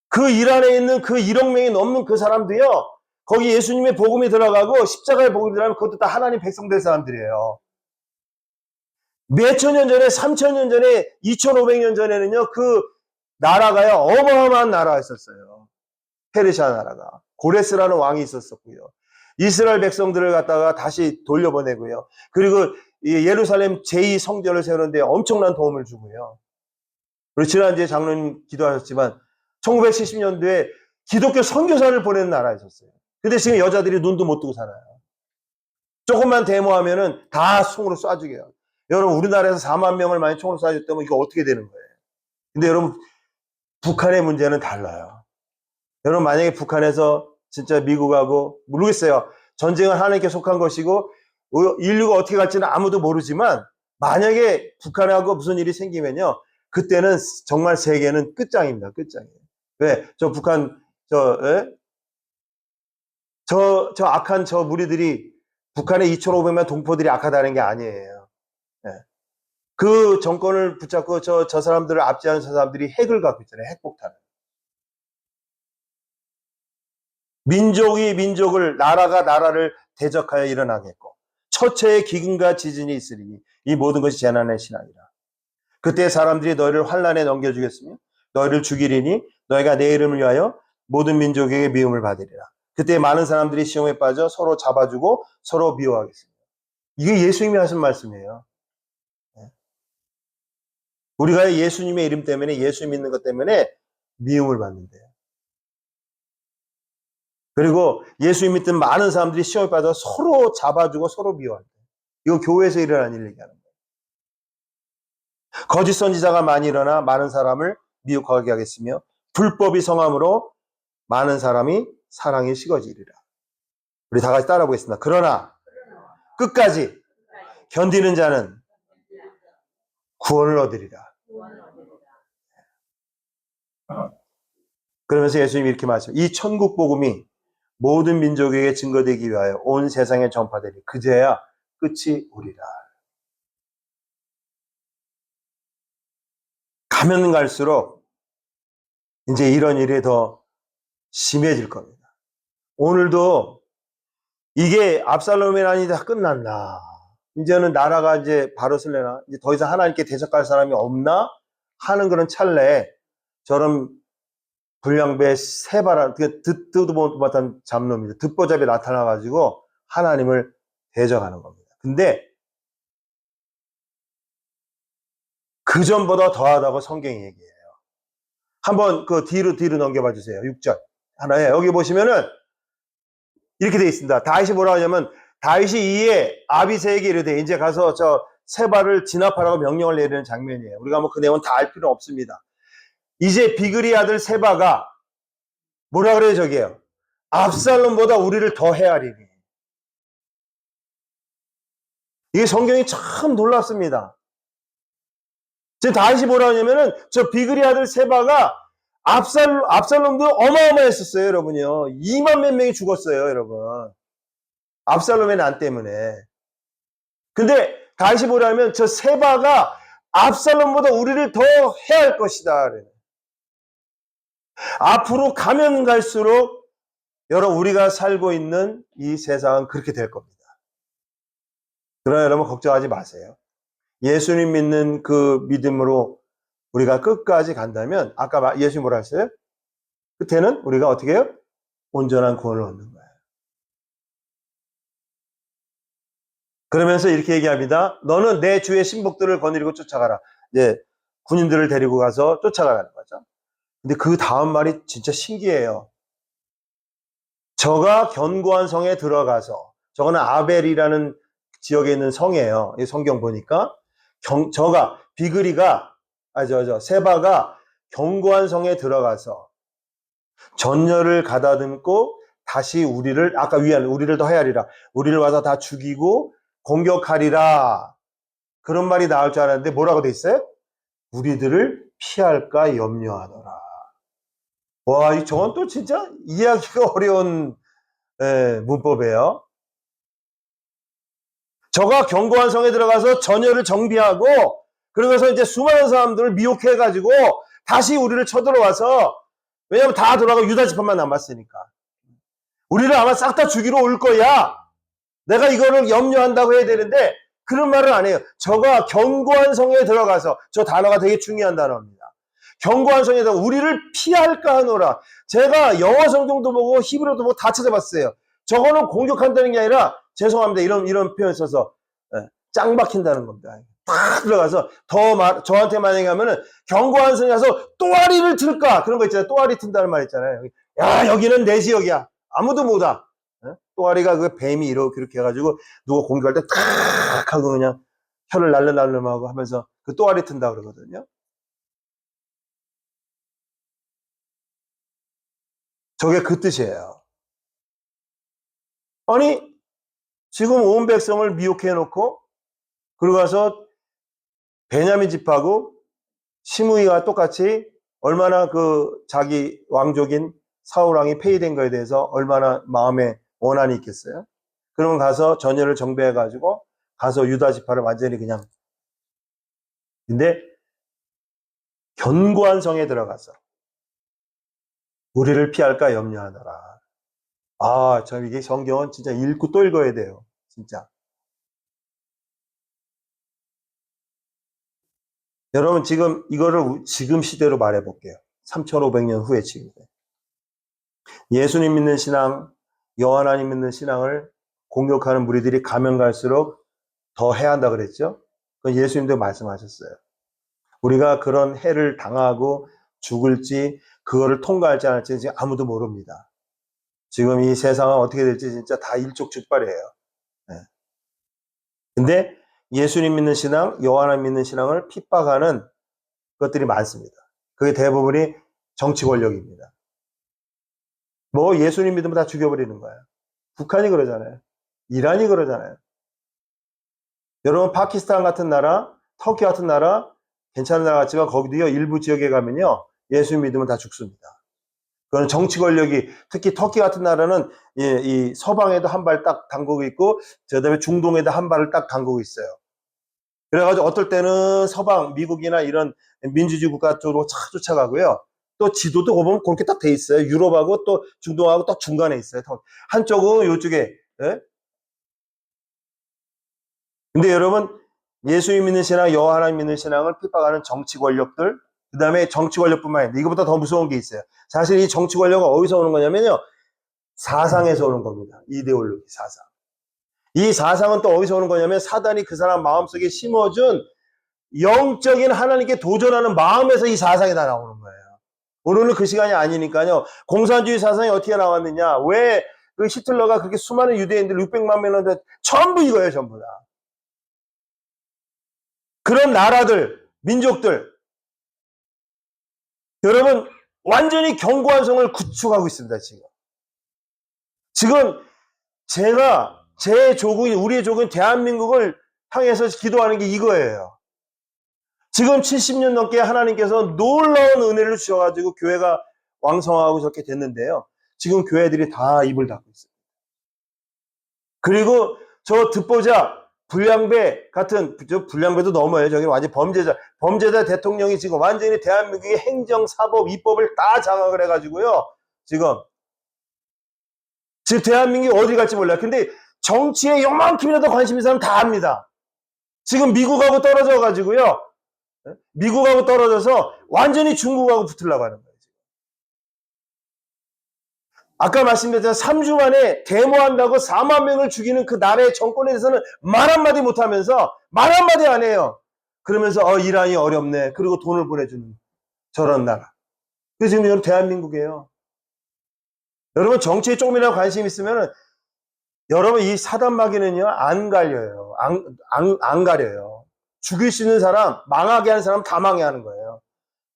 그 이란에 있는 그 1억 명이 넘는 그 사람도요. 거기 예수님의 복음이 들어가고 십자가의 복음이 들어가면 그것도 다 하나님 백성될 사람들이에요. 몇천 년 전에 3,000년 전에 2,500년 전에는요. 그 나라가요. 어마어마한 나라였었어요. 페르시아 나라가. 고레스라는 왕이 있었었고요. 이스라엘 백성들을 갖다가 다시 돌려보내고요. 그리고 예루살렘 제2성전을 세우는데 엄청난 도움을 주고요. 그리고 지난주에 장로님 기도하셨지만 1970년도에 기독교 선교사를 보내는 나라였었어요. 근데 지금 여자들이 눈도 못 뜨고 살아요. 조금만 데모하면은 다 총으로 쏴 죽여요. 여러분 우리나라에서 4만 명을 많이 총으로 쏴줬다면 이거 어떻게 되는 거예요? 근데 여러분 북한의 문제는 달라요. 여러분 만약에 북한에서 진짜 미국하고 모르겠어요. 전쟁은 하나님께 속한 것이고 인류가 어떻게 갈지는 아무도 모르지만 만약에 북한하고 무슨 일이 생기면요. 그때는 정말 세계는 끝장입니다. 끝장이에요. 왜? 저 북한 저 악한 저 무리들이 북한의 2,500만 동포들이 악하다는 게 아니에요. 예. 그 정권을 붙잡고 저 사람들을 압제하는 저 사람들이 핵을 갖고 있잖아요. 핵폭탄을. 민족이 민족을 나라가 나라를 대적하여 일어나겠고 처처의 기근과 지진이 있으리니 이 모든 것이 재난의 신앙이라. 그때 사람들이 너희를 환난에 넘겨주겠으며 너희를 죽이리니 너희가 내 이름을 위하여 모든 민족에게 미움을 받으리라. 그때 많은 사람들이 시험에 빠져 서로 잡아주고 서로 미워하겠습니다. 이게 예수님이 하신 말씀이에요. 우리가 예수님의 이름 때문에 예수 믿는 것 때문에 미움을 받는데요. 그리고 예수 믿던 많은 사람들이 시험에 빠져 서로 잡아주고 서로 미워한다. 이거 교회에서 일어나는 일 얘기하는 거예요. 거짓 선지자가 많이 일어나 많은 사람을 미혹하게 하겠으며 불법이 성함으로 많은 사람이 사랑에 식어지리라. 우리 다 같이 따라 보겠습니다. 그러나 끝까지 견디는 자는 구원을 얻으리라. 그러면서 예수님이 이렇게 말씀해요. 이 천국 복음이 모든 민족에게 증거되기 위하여 온 세상에 전파되리. 그제야 끝이 오리라. 가면 갈수록 이제 이런 일이 더 심해질 겁니다. 오늘도 이게 압살롬의 난이 다 끝났나? 이제는 나라가 이제 바로 쓸려나? 이제 더 이상 하나님께 대적할 사람이 없나? 하는 그런 찰나에 저런 불량배 세바란, 듣도 못한 잡놈이죠. 듣보잡이 나타나가지고 하나님을 대적하는 겁니다. 근데 그 전보다 더하다고 성경이 얘기해요. 한번 그 뒤로 넘겨봐 주세요. 6절. 하나에 여기 보시면은 이렇게 돼 있습니다. 다윗이 뭐라고 하냐면 다윗이 이에 아비새에게 이르되 이제 가서 저 세바를 진압하라고 명령을 내리는 장면이에요. 우리가 뭐 그 내용은 다 알 필요는 없습니다. 이제 비그리 아들 세바가 뭐라 그래요, 저기요? 압살롬보다 우리를 더 헤아리니. 이게 성경이 참 놀랍습니다. 지금 다윗이 뭐라 하냐면은 저 비그리 아들 세바가 압살롬도 어마어마했었어요, 여러분요. 2만 몇 명이 죽었어요, 여러분. 압살롬의 난 때문에. 근데 다윗이 뭐라 하면 저 세바가 압살롬보다 우리를 더 해할 것이다. 그래요. 앞으로 가면 갈수록 여러분 우리가 살고 있는 이 세상은 그렇게 될 겁니다. 그러나 여러분 걱정하지 마세요. 예수님 믿는 그 믿음으로 우리가 끝까지 간다면 아까 예수님 뭐라 했어요? 끝에는 우리가 어떻게 해요? 온전한 구원을 얻는 거예요. 그러면서 이렇게 얘기합니다. 너는 내 주의 신복들을 거느리고 쫓아가라. 이제 군인들을 데리고 가서 쫓아가라는 거죠. 근데 그 다음 말이 진짜 신기해요. 저가 견고한 성에 들어가서, 저거는 아벨이라는 지역에 있는 성이에요. 이 성경 보니까 저가 비그리가 세바가 견고한 성에 들어가서 전열을 가다듬고 다시 우리를 아까 위한 우리를 더 헤아리라. 우리를 와서 다 죽이고 공격하리라. 그런 말이 나올 줄 알았는데 뭐라고 돼 있어요? 우리들을 피할까 염려하노라. 와, 저건 또 진짜 이해하기가 어려운 문법이에요. 저가 견고한 성에 들어가서 전열을 정비하고 그러면서 이제 수많은 사람들을 미혹해가지고 다시 우리를 쳐들어와서 왜냐면 다 돌아가고 유다 지파만 남았으니까 우리를 아마 싹 다 죽이러 올 거야. 내가 이거를 염려한다고 해야 되는데 그런 말을 안 해요. 저가 견고한 성에 들어가서 저 단어가 되게 중요한 단어입니다. 견고한 성에 들어가 우리를 피할까 하노라. 제가 영어 성경도 보고 히브리어도 보고 다 찾아봤어요. 저거는 공격한다는 게 아니라 죄송합니다. 이런 표현 써서 짱 박힌다는 겁니다. 딱 들어가서 저한테 만약에 하면은 견고한 성에 가서 또아리를 틀까 그런 거 있잖아요. 또아리 튼다는 말 있잖아요. 야 여기는 내 지역이야. 아무도 못 와. 또아리가 그 뱀이 이렇게 해가지고 누가 공격할 때 탁 하고 그냥 혀를 날름날름하고 하면서 그 또아리 튼다 그러거든요. 저게 그 뜻이에요. 아니 지금 온 백성을 미혹해 놓고 그러고 가서 베냐민 집하고 시므이와 똑같이 얼마나 그 자기 왕족인 사울 왕이 폐위된 거에 대해서 얼마나 마음에 원한이 있겠어요? 그러면 가서 전열을 정비해 가지고 가서 유다 지파를 완전히 그냥 근데 견고한 성에 들어가서 우리를 피할까 염려하더라. 아, 참 이게 성경은 진짜 읽고 또 읽어야 돼요. 진짜. 여러분 지금 이거를 지금 시대로 말해 볼게요. 3500년 후에 지금. 예수님 믿는 신앙, 여호와 하나님 믿는 신앙을 공격하는 무리들이 가면 갈수록 더 해야 한다 그랬죠? 그건 예수님도 말씀하셨어요. 우리가 그런 해를 당하고 죽을지 그거를 통과할지 안 할지 지금 아무도 모릅니다. 지금 이 세상은 어떻게 될지 진짜 다 일촉즉발이에요. 네. 근데 예수님 믿는 신앙, 여호와 하나님 믿는 신앙을 핍박하는 것들이 많습니다. 그게 대부분이 정치 권력입니다. 뭐 예수님 믿으면 다 죽여버리는 거예요. 북한이 그러잖아요. 이란이 그러잖아요. 여러분 파키스탄 같은 나라, 터키 같은 나라 괜찮은 나라 같지만 거기도요 일부 지역에 가면요 예수님 믿으면 다 죽습니다. 그건 정치 권력이 특히 터키 같은 나라는 이 서방에도 한 발 딱 담그고 있고 그다음에 중동에도 한 발을 딱 담그고 있어요. 그래가지고 어떨 때는 서방 미국이나 이런 민주주의 국가 쪽으로 착 쫓아가고요. 또 지도도 보면 그렇게 딱 돼 있어요. 유럽하고 또 중동하고 딱 중간에 있어요. 한쪽은 이쪽에. 예? 근데 여러분 예수님 믿는 신앙, 여호와 하나님 믿는 신앙을 핍박하는 정치 권력들, 그 다음에 정치 권력뿐만 아니라 이거보다 더 무서운 게 있어요. 사실 이 정치 권력은 어디서 오는 거냐면요. 사상에서 오는 겁니다. 이데올로기, 사상. 이 사상은 또 어디서 오는 거냐면 사단이 그 사람 마음속에 심어준 영적인 하나님께 도전하는 마음에서 이 사상이 다 나오는 거예요. 오늘은 그 시간이 아니니까요. 공산주의 사상이 어떻게 나왔느냐. 왜 그 히틀러가 그렇게 수많은 유대인들 600만 명을 전부 이거예요. 전부 다. 그런 나라들, 민족들 여러분 완전히 견고한 성을 구축하고 있습니다. 지금 제가 제 조국인 우리의 조국인 대한민국을 향해서 기도하는 게 이거예요. 지금 70년 넘게 하나님께서 놀라운 은혜를 주셔가지고 교회가 왕성하고 저렇게 됐는데요. 지금 교회들이 다 입을 닫고 있어요. 그리고 저 듣보자 불량배 같은 불량배도 넘어요. 저기 완전 범죄자 대통령이 지금 완전히 대한민국의 행정, 사법, 입법을 다 장악을 해가지고요. 지금 대한민국이 어디 갈지 몰라요. 근데 정치에 요만큼이라도 관심 있는 사람 다 압니다. 지금 미국하고 떨어져가지고요. 미국하고 떨어져서 완전히 중국하고 붙으려고 하는 거예요. 아까 말씀드렸잖아요. 3주 만에 데모한다고 4만 명을 죽이는 그 나라의 정권에 대해서는 말 한마디 못하면서 말 한마디 안 해요. 그러면서 이란이 어렵네. 그리고 돈을 보내주는 저런 나라. 그게 지금 여러분 대한민국이에요. 여러분 정치에 조금이라도 관심 있으면 여러분 이 사단마귀는요 안 갈려요. 안 가려요. 죽일 수 있는 사람, 망하게 하는 사람 다 망해 하는 거예요.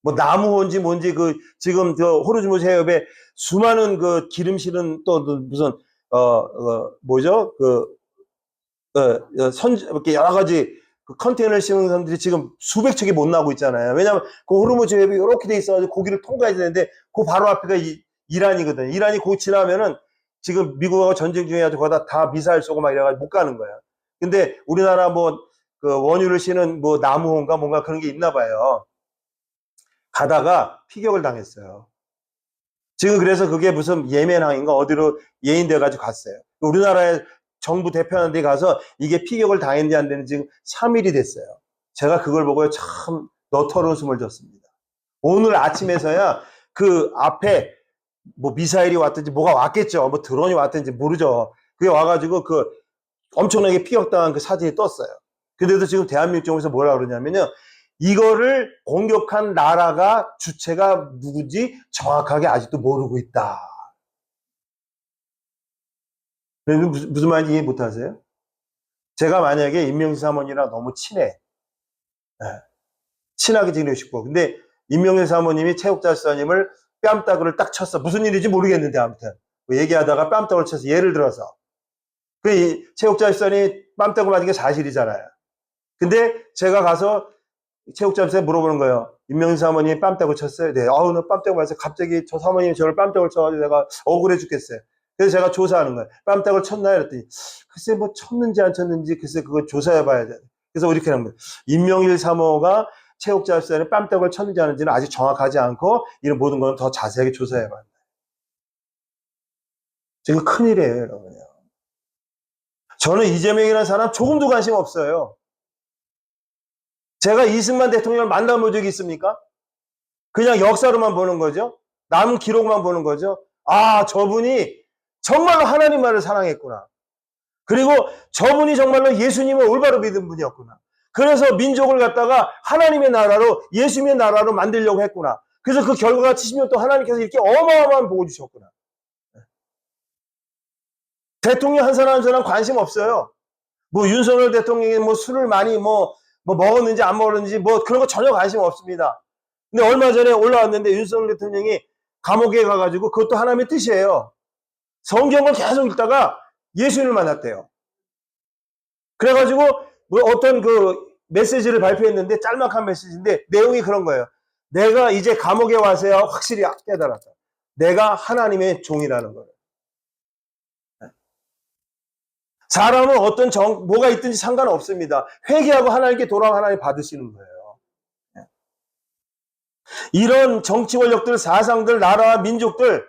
뭐 나무호인지 뭔지 지금 호르무즈 해협에 수많은 기름 실은 또 무슨 뭐죠 이렇게 여러 가지 컨테이너를 씌우는 사람들이 지금 수백 척이 못 나오고 있잖아요. 왜냐하면 그 호르무즈 해협이 이렇게 돼 있어가지고 고기를 통과해야 되는데 그 바로 앞에가 이란이거든요. 이란이 곧 지나면은 지금 미국하고 전쟁 중이어가지고 거기다 다 미사일 쏘고 막 이래가지고 못 가는 거야. 근데 우리나라 원유를 싣는 나무호인가 뭔가 그런 게 있나 봐요. 가다가 피격을 당했어요. 지금 그래서 그게 무슨 예멘항인가 어디로 예인돼가지고 갔어요. 우리나라의 정부 대표하는 데 가서 이게 피격을 당했는지 안 됐는지 지금 3일이 됐어요. 제가 그걸 보고 참 너터러운 숨을 졌습니다. 오늘 아침에서야 그 앞에 뭐 미사일이 왔든지 뭐가 왔겠죠. 뭐 드론이 왔든지 모르죠. 그게 와가지고 엄청나게 피격당한 그 사진이 떴어요. 근데도 지금 대한민국 정부에서 뭐라 그러냐면요. 이거를 공격한 나라가 주체가 누군지 정확하게 아직도 모르고 있다. 무슨 말인지 이해 못하세요? 제가 만약에 임명진 사모님이랑 너무 친해. 네. 친하게 지내고 싶고. 근데 임명진 사모님이 체육자 수사님을 뺨따구를 딱 쳤어. 무슨 일인지 모르겠는데 아무튼. 얘기하다가 뺨따구를 쳤어. 예를 들어서. 체육자 수사님이 뺨따구 맞은 게 사실이잖아요. 근데 제가 가서 체육자한테 물어보는 거예요. 임명진 사모님이 뺨따구 쳤어요? 네. 나 뺨따구 맞았어요. 갑자기 저 사모님이 저를 뺨따구를 쳐가지고 내가 억울해 죽겠어요. 그래서 제가 조사하는 거예요. 뺨따구를 쳤나요? 그랬더니 글쎄 뭐 쳤는지 안 쳤는지 글쎄 그거 조사해 봐야 돼. 그래서 이렇게 하는 거예요. 임명일 사모가 체육자 수사에 뺨따구를 쳤는지 안 했는지는 아직 정확하지 않고 이런 모든 건 더 자세하게 조사해 봐야 돼. 지금 큰일이에요, 여러분요. 저는 이재명이라는 사람 조금도 관심 없어요. 제가 이승만 대통령을 만나본 적이 있습니까? 그냥 역사로만 보는 거죠. 남 기록만 보는 거죠. 저분이 정말로 하나님만을 사랑했구나. 그리고 저분이 정말로 예수님을 올바로 믿은 분이었구나. 그래서 민족을 갖다가 하나님의 나라로 예수님의 나라로 만들려고 했구나. 그래서 그 결과가 70년 동안 하나님께서 이렇게 어마어마한 복을 주셨구나. 대통령 한 사람 한 사람 관심 없어요. 뭐 윤석열 대통령이 뭐 술을 많이 뭐 먹었는지 안 먹었는지 뭐 그런 거 전혀 관심 없습니다. 근데 얼마 전에 올라왔는데 윤석열 대통령이 감옥에 가가지고 그것도 하나님의 뜻이에요. 성경을 계속 읽다가 예수님을 만났대요. 그래가지고 뭐 어떤 그 메시지를 발표했는데 짤막한 메시지인데 내용이 그런 거예요. 내가 이제 감옥에 와서야 확실히 깨달았다. 내가 하나님의 종이라는 거예요. 사람은 어떤 뭐가 있든지 상관없습니다. 회개하고 하나님께 돌아와 하나님 받으시는 거예요. 이런 정치 권력들, 사상들, 나라와 민족들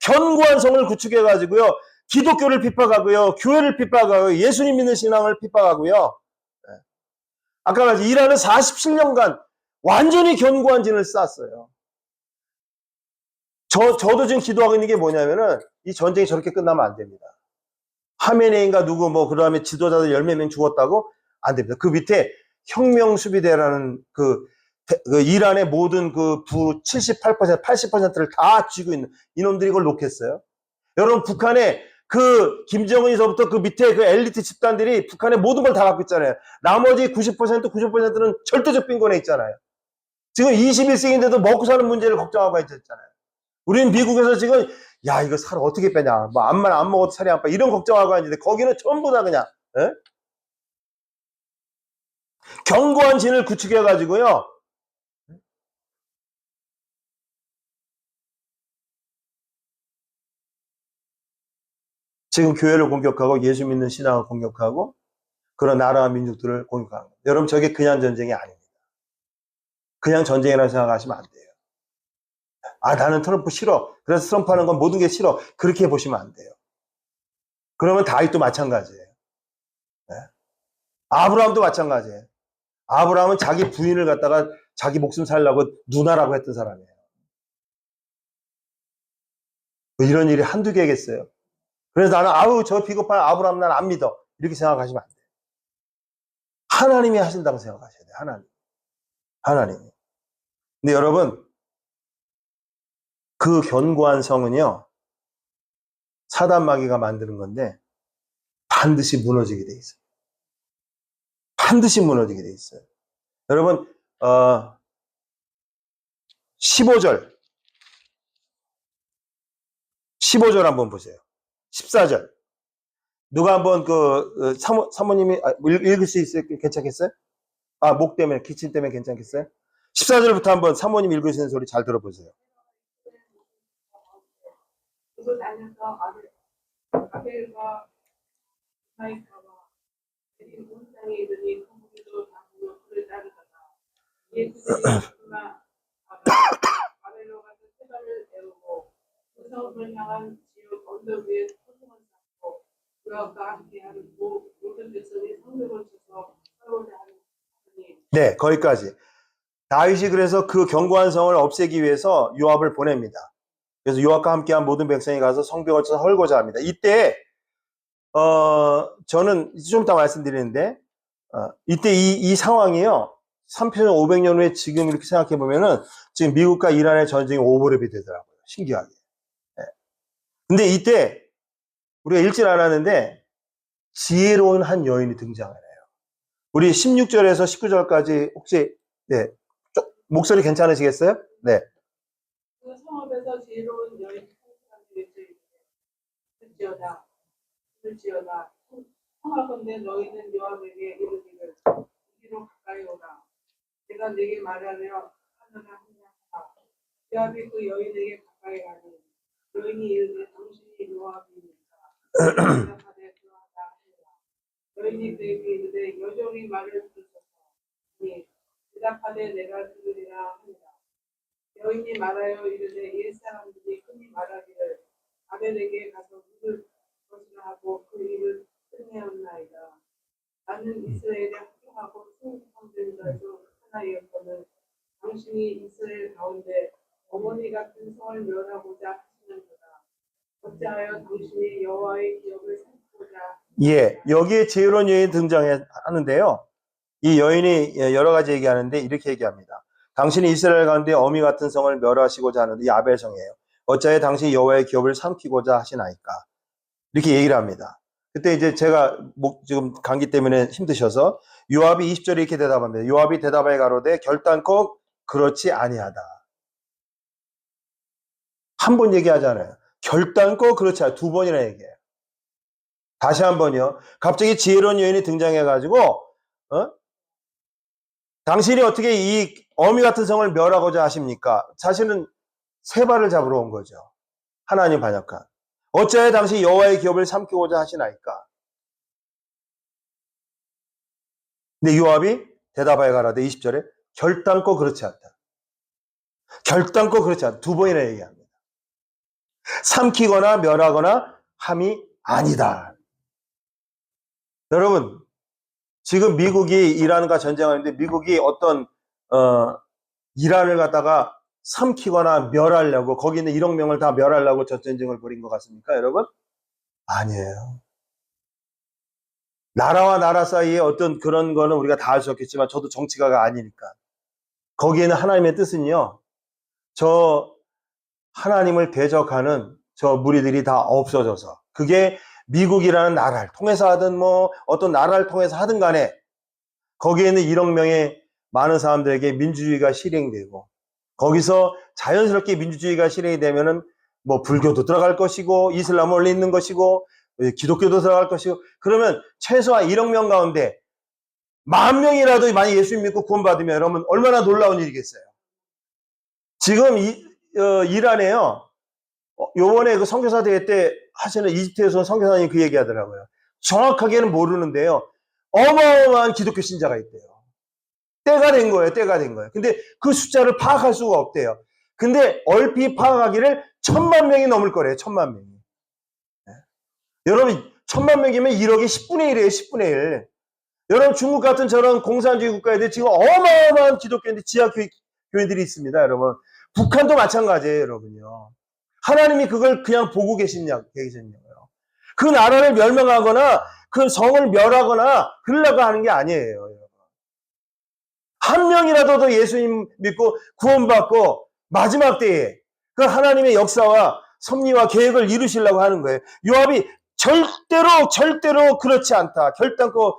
견고한 성을 구축해가지고요. 기독교를 핍박하고요. 교회를 핍박하고요. 예수님 믿는 신앙을 핍박하고요. 아까 말했지 이란은 47년간 완전히 견고한 진을 쌓았어요. 저도 지금 기도하고 있는 게 뭐냐면은 이 전쟁이 저렇게 끝나면 안 됩니다. 하메네인가 누구 뭐 그다음에 지도자들 10몇 명 죽었다고? 안 됩니다. 그 밑에 혁명수비대라는 그 이란의 모든 그 부 78%, 80%를 다 쥐고 있는 이놈들이 이걸 놓겠어요? 여러분 북한에 그 김정은이서부터 그 밑에 그 엘리트 집단들이 북한의 모든 걸 다 갖고 있잖아요. 나머지 90%, 90%는 절대적 빈곤에 있잖아요. 지금 21세기인데도 먹고 사는 문제를 걱정하고 있잖아요. 우리는 미국에서 지금 야 이거 살 어떻게 빼냐 뭐 암만 안 먹어도 살이 안 빠 이런 걱정하고 있는데 거기는 전부 다 그냥 에? 견고한 진을 구축해 가지고요 지금 교회를 공격하고 예수 믿는 신앙을 공격하고 그런 나라와 민족들을 공격하는 거예요. 여러분 저게 그냥 전쟁이 아닙니다. 그냥 전쟁이라고 생각하시면 안 돼요. 아 나는 트럼프 싫어 그래서 트럼프 하는 건 모든 게 싫어 그렇게 보시면 안 돼요. 그러면 다윗도 마찬가지예요. 네? 아브라함도 마찬가지예요. 아브라함은 자기 부인을 갖다가 자기 목숨 살려고 누나라고 했던 사람이에요. 뭐 이런 일이 한두 개겠어요. 그래서 나는 아우 저 비겁한 아브라함 난 안 믿어 이렇게 생각하시면 안 돼요. 하나님이 하신다고 생각하셔야 돼요. 하나님이. 근데 여러분 그 견고한 성은요 사단 마귀가 만드는 건데 반드시 무너지게 돼 있어요. 반드시 무너지게 돼 있어요. 여러분 15절 한번 보세요. 14절 누가 한번 그 사모님이 읽을 수 있어요? 괜찮겠어요? 아 목 때문에 기침 때문에 괜찮겠어요? 14절부터 한번 사모님 읽으시는 소리 잘 들어보세요. 그리고 다녀서 아벨과 마이카와 온 땅에 이르니 그무리도 나무로 그를 따르다가 이에 그들이 그나 아벨로 가서 세발을 내우고 그 성을 향한 지역 언덕 위에 소송을 쌓고 그와 함께하는 모든 백성이 성벽을 쳐서 싸우려 하니 네 거기까지. 다윗이 그래서 그 견고한 성을 없애기 위해서 요압을 보냅니다. 그래서 요압과 함께한 모든 백성이 가서 성벽을 쳐서 헐고자 합니다. 이때 저는 좀 이따 말씀드리는데 이때 이 상황이요 3,500년 후에 지금 이렇게 생각해 보면은 지금 미국과 이란의 전쟁이 오버랩이 되더라고요. 신기하게. 네. 근데 이때 우리가 읽질 않았는데 지혜로운 한 여인이 등장을 해요. 우리 16절에서 19절까지 혹시 네 목소리 괜찮으시겠어요? 네. 그 성읍에서 지혜로운 여인 한 사람들이 들지어다 청하건대 너희는 요압에게 이르기를 이리로 가까이 오라 내가 네게 말하려 하느라 하냐 요압이 그 여인에게 가까이 가니 여인이 이르되 당신이 요압이니까 대답하되 그러하다 하니라 여인이 그에게 이르되 여종이 말을 들으소서 대답하되 내가 들으리라 하니라 여인이 말하여 이르되 옛사람들이 흔히 말하기를 아벨에게 가서 묻을 것이라 하고 그 일을 끝내었나이다. 나는 이스라엘에 합종하고 충성된 자 중 하나였거늘 당신이 이스라엘 가운데 어머니 같은 성을 멸하고자 하시는도다. 어찌하여 당신이 여호와의 기업을 삼고자 예, 여기에 지혜로운 여인이 등장하는데요. 이 여인이 여러 가지 얘기하는데 이렇게 얘기합니다. 당신이 이스라엘 가운데 어미 같은 성을 멸하시고자 하는데 이 아벨성이에요. 어찌하여 당신이 여호와의 기업을 삼키고자 하시나이까. 이렇게 얘기를 합니다. 그때 이제 제가 지금 감기 때문에 힘드셔서 요압이 20절에 이렇게 대답합니다. 요압이 대답하여 가로되 결단코 그렇지 아니하다. 한 번 얘기하잖아요. 결단코 그렇지 않아. 두 번이나 얘기해요. 다시 한 번요. 갑자기 지혜로운 여인이 등장해가지고 당신이 어떻게 이 어미 같은 성을 멸하고자 하십니까? 자신은 세바를 잡으러 온 거죠. 하나님 반역한. 어찌하여 당시 여호와의 기업을 삼키고자 하시나이까? 근데 요압이 대답하여 가라되 20절에 결단코 그렇지 않다. 결단코 그렇지 않다. 두 번이나 얘기합니다. 삼키거나 멸하거나 함이 아니다. 여러분, 지금 미국이 이란과 전쟁하는데 미국이 어떤 이란을 갖다가 삼키거나 멸하려고 거기 있는 1억 명을 다 멸하려고 저 전쟁을 벌인 것 같습니까, 여러분? 아니에요. 나라와 나라 사이에 어떤 그런 거는 우리가 다 알 수 없겠지만 저도 정치가가 아니니까 거기에는 하나님의 뜻은요, 저 하나님을 대적하는 저 무리들이 다 없어져서 그게 미국이라는 나라를 통해서 하든 뭐 어떤 나라를 통해서 하든 간에 거기에 있는 1억 명의 많은 사람들에게 민주주의가 실행되고 거기서 자연스럽게 민주주의가 실행이 되면은 뭐 불교도 들어갈 것이고 이슬람 원리 있는 것이고 기독교도 들어갈 것이고 그러면 최소한 1억 명 가운데 10,000명이라도 만약 예수 믿고 구원받으면 여러분 얼마나 놀라운 일이겠어요. 지금 이란에요. 요번에 그 선교사 대회 때 하시는 이집트에서 온 선교사님이 그 얘기 하더라고요. 정확하게는 모르는데요. 어마어마한 기독교 신자가 있대요. 때가 된 거예요. 때가 된 거예요. 근데 그 숫자를 파악할 수가 없대요. 근데 얼핏 파악하기를 1,000,000명이 넘을 거래요. 1,000,000명이. 네. 여러분 1,000,000명이면 1억이 10분의 1이에요. 10분의 1. 여러분 중국 같은 저런 공산주의 국가에도 지금 어마어마한 기독교인들 지하교인들이 있습니다. 여러분 북한도 마찬가지예요. 여러분요. 하나님이 그걸 그냥 보고 계시냐고요. 그 나라를 멸망하거나 그 성을 멸하거나 그러려고 하는 게 아니에요. 한 명이라도 더 예수님 믿고 구원받고 마지막 때에 그 하나님의 역사와 섭리와 계획을 이루시려고 하는 거예요. 요압이 절대로 그렇지 않다. 결단코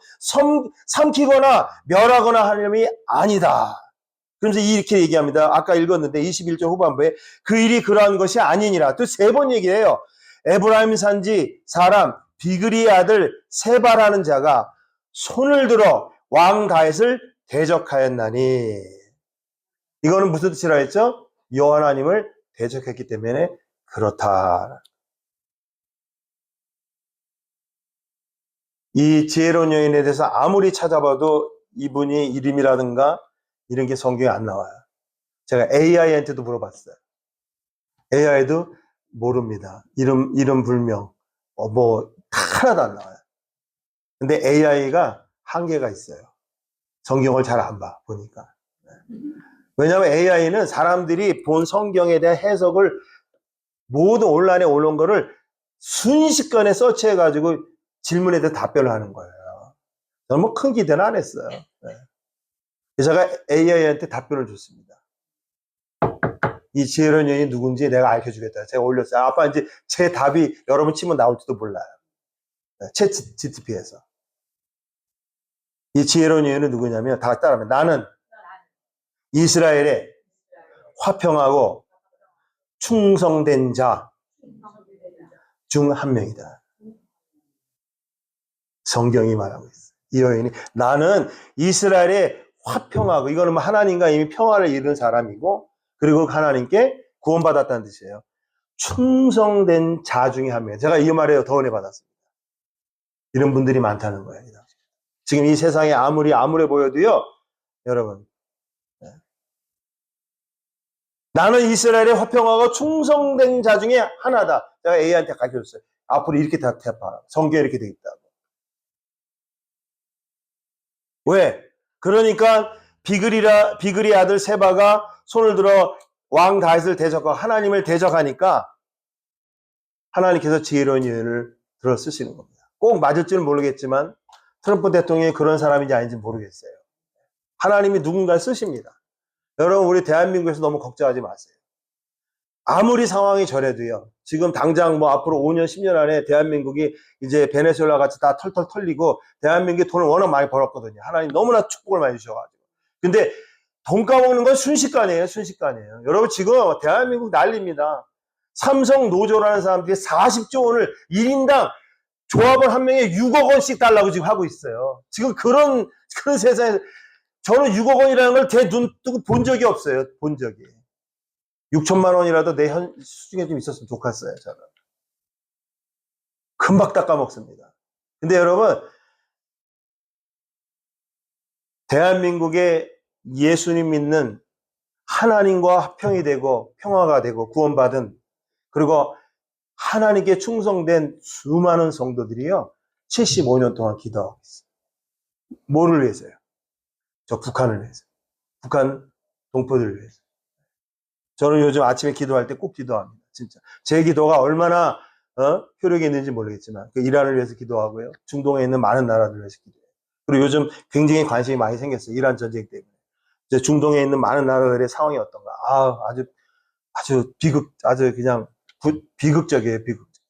삼키거나 멸하거나 하려니 아니다. 그러면서 이렇게 얘기합니다. 아까 읽었는데 21절 후반부에 그 일이 그러한 것이 아니니라. 또 세 번 얘기해요. 에브라임 산지 사람 비그리의 아들 세바라는 자가 손을 들어 왕 다윗을 대적하였나니. 이거는 무슨 뜻이라 했죠? 여호와 하나님을 대적했기 때문에 그렇다. 이 지혜로운 여인에 대해서 아무리 찾아봐도 이분이 이름이라든가 이런 게 성경에 안 나와요. 제가 AI한테도 물어봤어요. AI도 모릅니다. 이름 불명 뭐 하나도 안 나와요. 근데 AI가 한계가 있어요. 성경을 잘 안 봐, 보니까. 왜냐하면 AI는 사람들이 본 성경에 대한 해석을 모든 온라인에 올라온 거를 순식간에 서치해가지고 질문에 대해 답변을 하는 거예요. 저는 뭐 큰 기대는 안 했어요. 네. 제가 AI한테 답변을 줬습니다. 이 지혜로운 여인이 누군지 내가 알려주겠다. 제가 올렸어요. 아빠 이제 제 답이 여러분 치면 나올지도 몰라요. 챗 GTP에서. 이 지혜로운 여인은 누구냐면 다 따라하면 나는 이스라엘의 화평하고 충성된 자 중 한 명이다. 성경이 말하고 있어요. 이 여인이 나는 이스라엘의 화평하고 이거는 뭐 하나님과 이미 평화를 이룬 사람이고 그리고 하나님께 구원받았다는 뜻이에요. 충성된 자 중에 한 명. 제가 이 말에 더 은혜 받았습니다. 이런 분들이 많다는 거예요. 지금 이 세상에 아무리 암울해 보여도요. 여러분 나는 이스라엘의 화평하고 충성된 자 중에 하나다. 제가 A한테 가르쳐줬어요. 앞으로 이렇게 대답하라. 성경에 이렇게 되어 있다고. 왜? 그러니까 비그리 아들 세바가 손을 들어 왕 다윗을 대적하고 하나님을 대적하니까 하나님께서 지혜로운 여인을 들어 쓰시는 겁니다. 꼭 맞을지는 모르겠지만 트럼프 대통령이 그런 사람인지 아닌지 모르겠어요. 하나님이 누군가를 쓰십니다. 여러분 우리 대한민국에서 너무 걱정하지 마세요. 아무리 상황이 저래도요. 지금 당장 뭐 앞으로 5년, 10년 안에 대한민국이 이제 베네수엘라 같이 다 털털 털리고 대한민국이 돈을 워낙 많이 벌었거든요. 하나님 너무나 축복을 많이 주셔가지고. 근데 돈 까먹는 건 순식간이에요. 순식간이에요. 여러분 지금 대한민국 난리입니다. 삼성 노조라는 사람들이 40조 원을 1인당 조합원 한 명에 6억 원씩 달라고 지금 하고 있어요. 지금 그런 세상에 저는 6억 원이라는 걸 제 눈 뜨고 본 적이 없어요. 본 적이. 6천만 원이라도 내 수중에 좀 있었으면 좋겠어요. 저는. 금방 닦아먹습니다. 근데 여러분 대한민국에 예수님 믿는 하나님과 합평이 되고 평화가 되고 구원받은 그리고 하나님께 충성된 수많은 성도들이요. 75년 동안 기도하고 있어요. 뭐를 위해서요? 저 북한을 위해서. 북한 동포들을 위해서. 저는 요즘 아침에 기도할 때 꼭 기도합니다. 진짜. 제 기도가 얼마나 효력이 있는지 모르겠지만 그 이란을 위해서 기도하고요. 중동에 있는 많은 나라들을 위해서 기도해요. 그리고 요즘 굉장히 관심이 많이 생겼어요. 이란 전쟁 때문에. 이제 중동에 있는 많은 나라들의 상황이 어떤가. 아주 아주 그냥 비극적이에요. 비극적.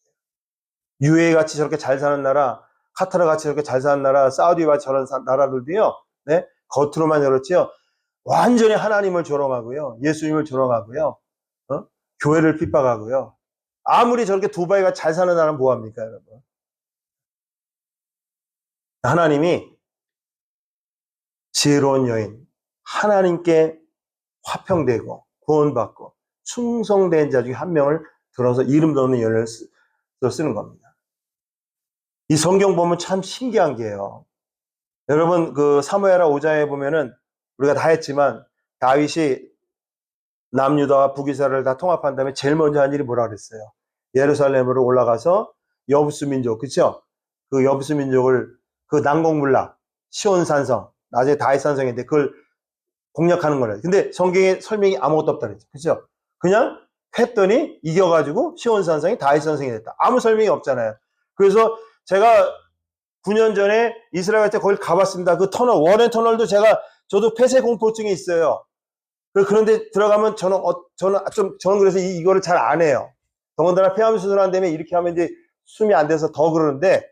UAE 같이 저렇게 잘 사는 나라, 카타르 같이 저렇게 잘 사는 나라, 사우디와 저런 나라들도요. 네? 겉으로만 그렇지요. 완전히 하나님을 조롱하고요. 예수님을 조롱하고요. 교회를 핍박하고요. 아무리 저렇게 두바이가 잘 사는 나라는 뭐합니까, 여러분? 하나님이 지혜로운 여인, 하나님께 화평되고 구원받고 충성된 자 중에 한 명을 들어서 이름도 없는 연을 쓰는 겁니다. 이 성경 보면 참 신기한 게요. 여러분 그 사무엘하 5장에 보면은 우리가 다 했지만 다윗이 남유다와 북이스라엘을 다 통합한 다음에 제일 먼저 한 일이 뭐라 그랬어요? 예루살렘으로 올라가서 여부수 민족, 그쵸? 그 여부수 민족을 그 난공불락 시온산성, 나중에 다윗산성인데 그걸 공략하는 거래요. 근데 성경에 설명이 아무것도 없다 그랬죠. 그죠? 그냥 했더니 이겨가지고 시온산성이 다윗산성이 됐다. 아무 설명이 없잖아요. 그래서 제가 9년 전에 이스라엘 갈 때 거기 가봤습니다. 그 터널, 워렌 터널도 저도 폐쇄 공포증이 있어요. 그런데 들어가면 저는 그래서 이거를 잘 안 해요. 더군다나 폐암 수술한 다음에 이렇게 하면 이제 숨이 안 돼서 더 그러는데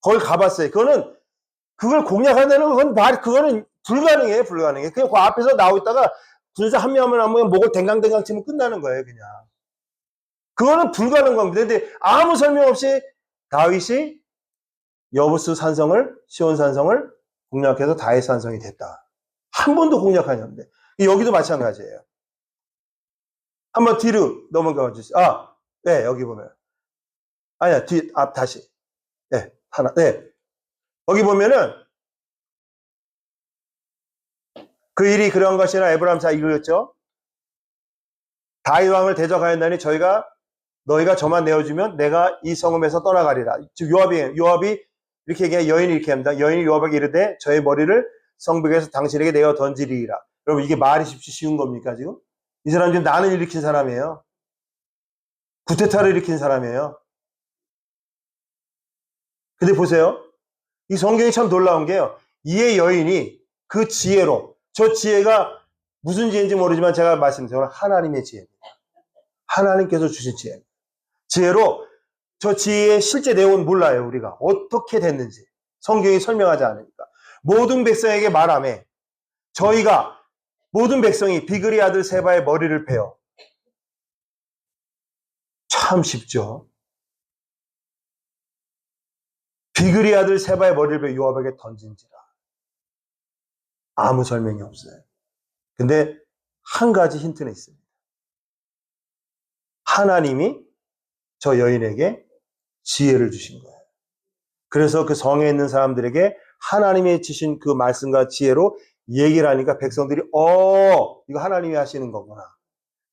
거기 가봤어요. 그걸 공략한다는 건 그거는 불가능해요. 불가능해. 그냥 그 앞에서 나오고 있다가 군사 한 명 한 명 목을 댕강댕강 치면 끝나는 거예요. 그냥. 그거는 불가능한 겁니다. 근데 아무 설명 없이 다윗이 여부수 산성을 시온 산성을 공략해서 다윗 산성이 됐다. 한 번도 공략하지 않는데 여기도 마찬가지예요. 한번 뒤로 넘어가 주세요. 네, 여기 보면 아니야 앞 다시 네, 하나 네 여기 보면은 그 일이 그런 것이나 에브라임 자 이거였죠. 다윗 왕을 대적하였나니 너희가 저만 내어주면 내가 이 성읍에서 떠나가리라. 즉 요압이 이렇게 얘기해 여인이 이렇게 합니다. 여인이 요압에게 이르되 저의 머리를 성벽에서 당신에게 내어 던지리라. 여러분 이게 말이 쉬운 겁니까 지금? 이 사람 지금 난을 일으킨 사람이에요. 구테타를 일으킨 사람이에요. 근데 보세요. 이 성경이 참 놀라운 게요. 이의 여인이 그 지혜로 저 지혜가 무슨 지혜인지 모르지만 제가 말씀드린 하나님의 지혜입니다. 하나님께서 주신 지혜로 저 지혜의 실제 내용은 몰라요. 우리가 어떻게 됐는지 성경이 설명하지 않으니까 모든 백성에게 말하며 저희가 모든 백성이 비그리 아들 세바의 머리를 베어 참 쉽죠. 비그리 아들 세바의 머리를 베어 요압에게 던진지라. 아무 설명이 없어요. 근데 한 가지 힌트는 있습니다. 하나님이 저 여인에게 지혜를 주신 거예요. 그래서 그 성에 있는 사람들에게 하나님이 주신 그 말씀과 지혜로 얘기를 하니까 백성들이 이거 하나님이 하시는 거구나.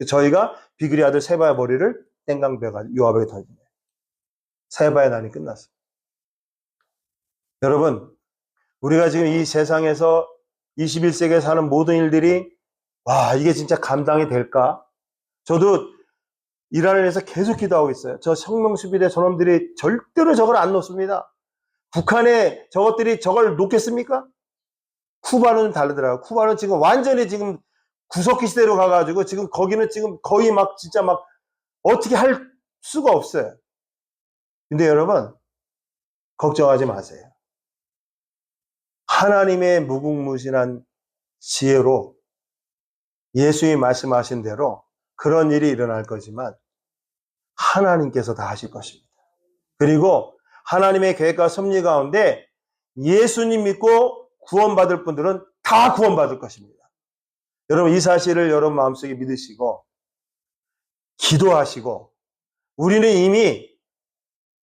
저희가 비그리 아들 세바의 머리를 땡강베어가지고 요압에게 던진 거예요. 세바의 난이 끝났어요. 여러분 우리가 지금 이 세상에서 21세기에 사는 모든 일들이 이게 진짜 감당이 될까? 저도 이란을 위해서 계속 기도하고 있어요. 저 혁명수비대 저놈들이 절대로 저걸 안 놓습니다. 북한에 저것들이 저걸 놓겠습니까? 쿠바는 다르더라고요. 쿠바는 지금 완전히 지금 구석기 시대로 가가지고 지금 거기는 지금 거의 막 진짜 막 어떻게 할 수가 없어요. 근데 여러분, 걱정하지 마세요. 하나님의 무궁무진한 지혜로 예수님이 말씀하신 대로 그런 일이 일어날 거지만 하나님께서 다 하실 것입니다. 그리고 하나님의 계획과 섭리 가운데 예수님 믿고 구원받을 분들은 다 구원받을 것입니다. 여러분, 이 사실을 여러분 마음속에 믿으시고 기도하시고, 우리는 이미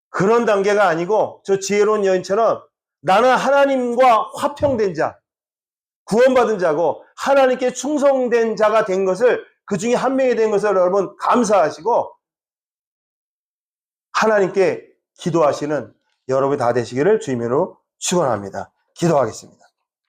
그런 단계가 아니고 저 지혜로운 여인처럼 나는 하나님과 화평된 자, 구원받은 자고 하나님께 충성된 자가 된 것을, 그 중에 한 명이 된 것을 여러분 감사하시고 하나님께 기도하시는 여러분이 다 되시기를 주님으로 축원합니다. 기도하겠습니다.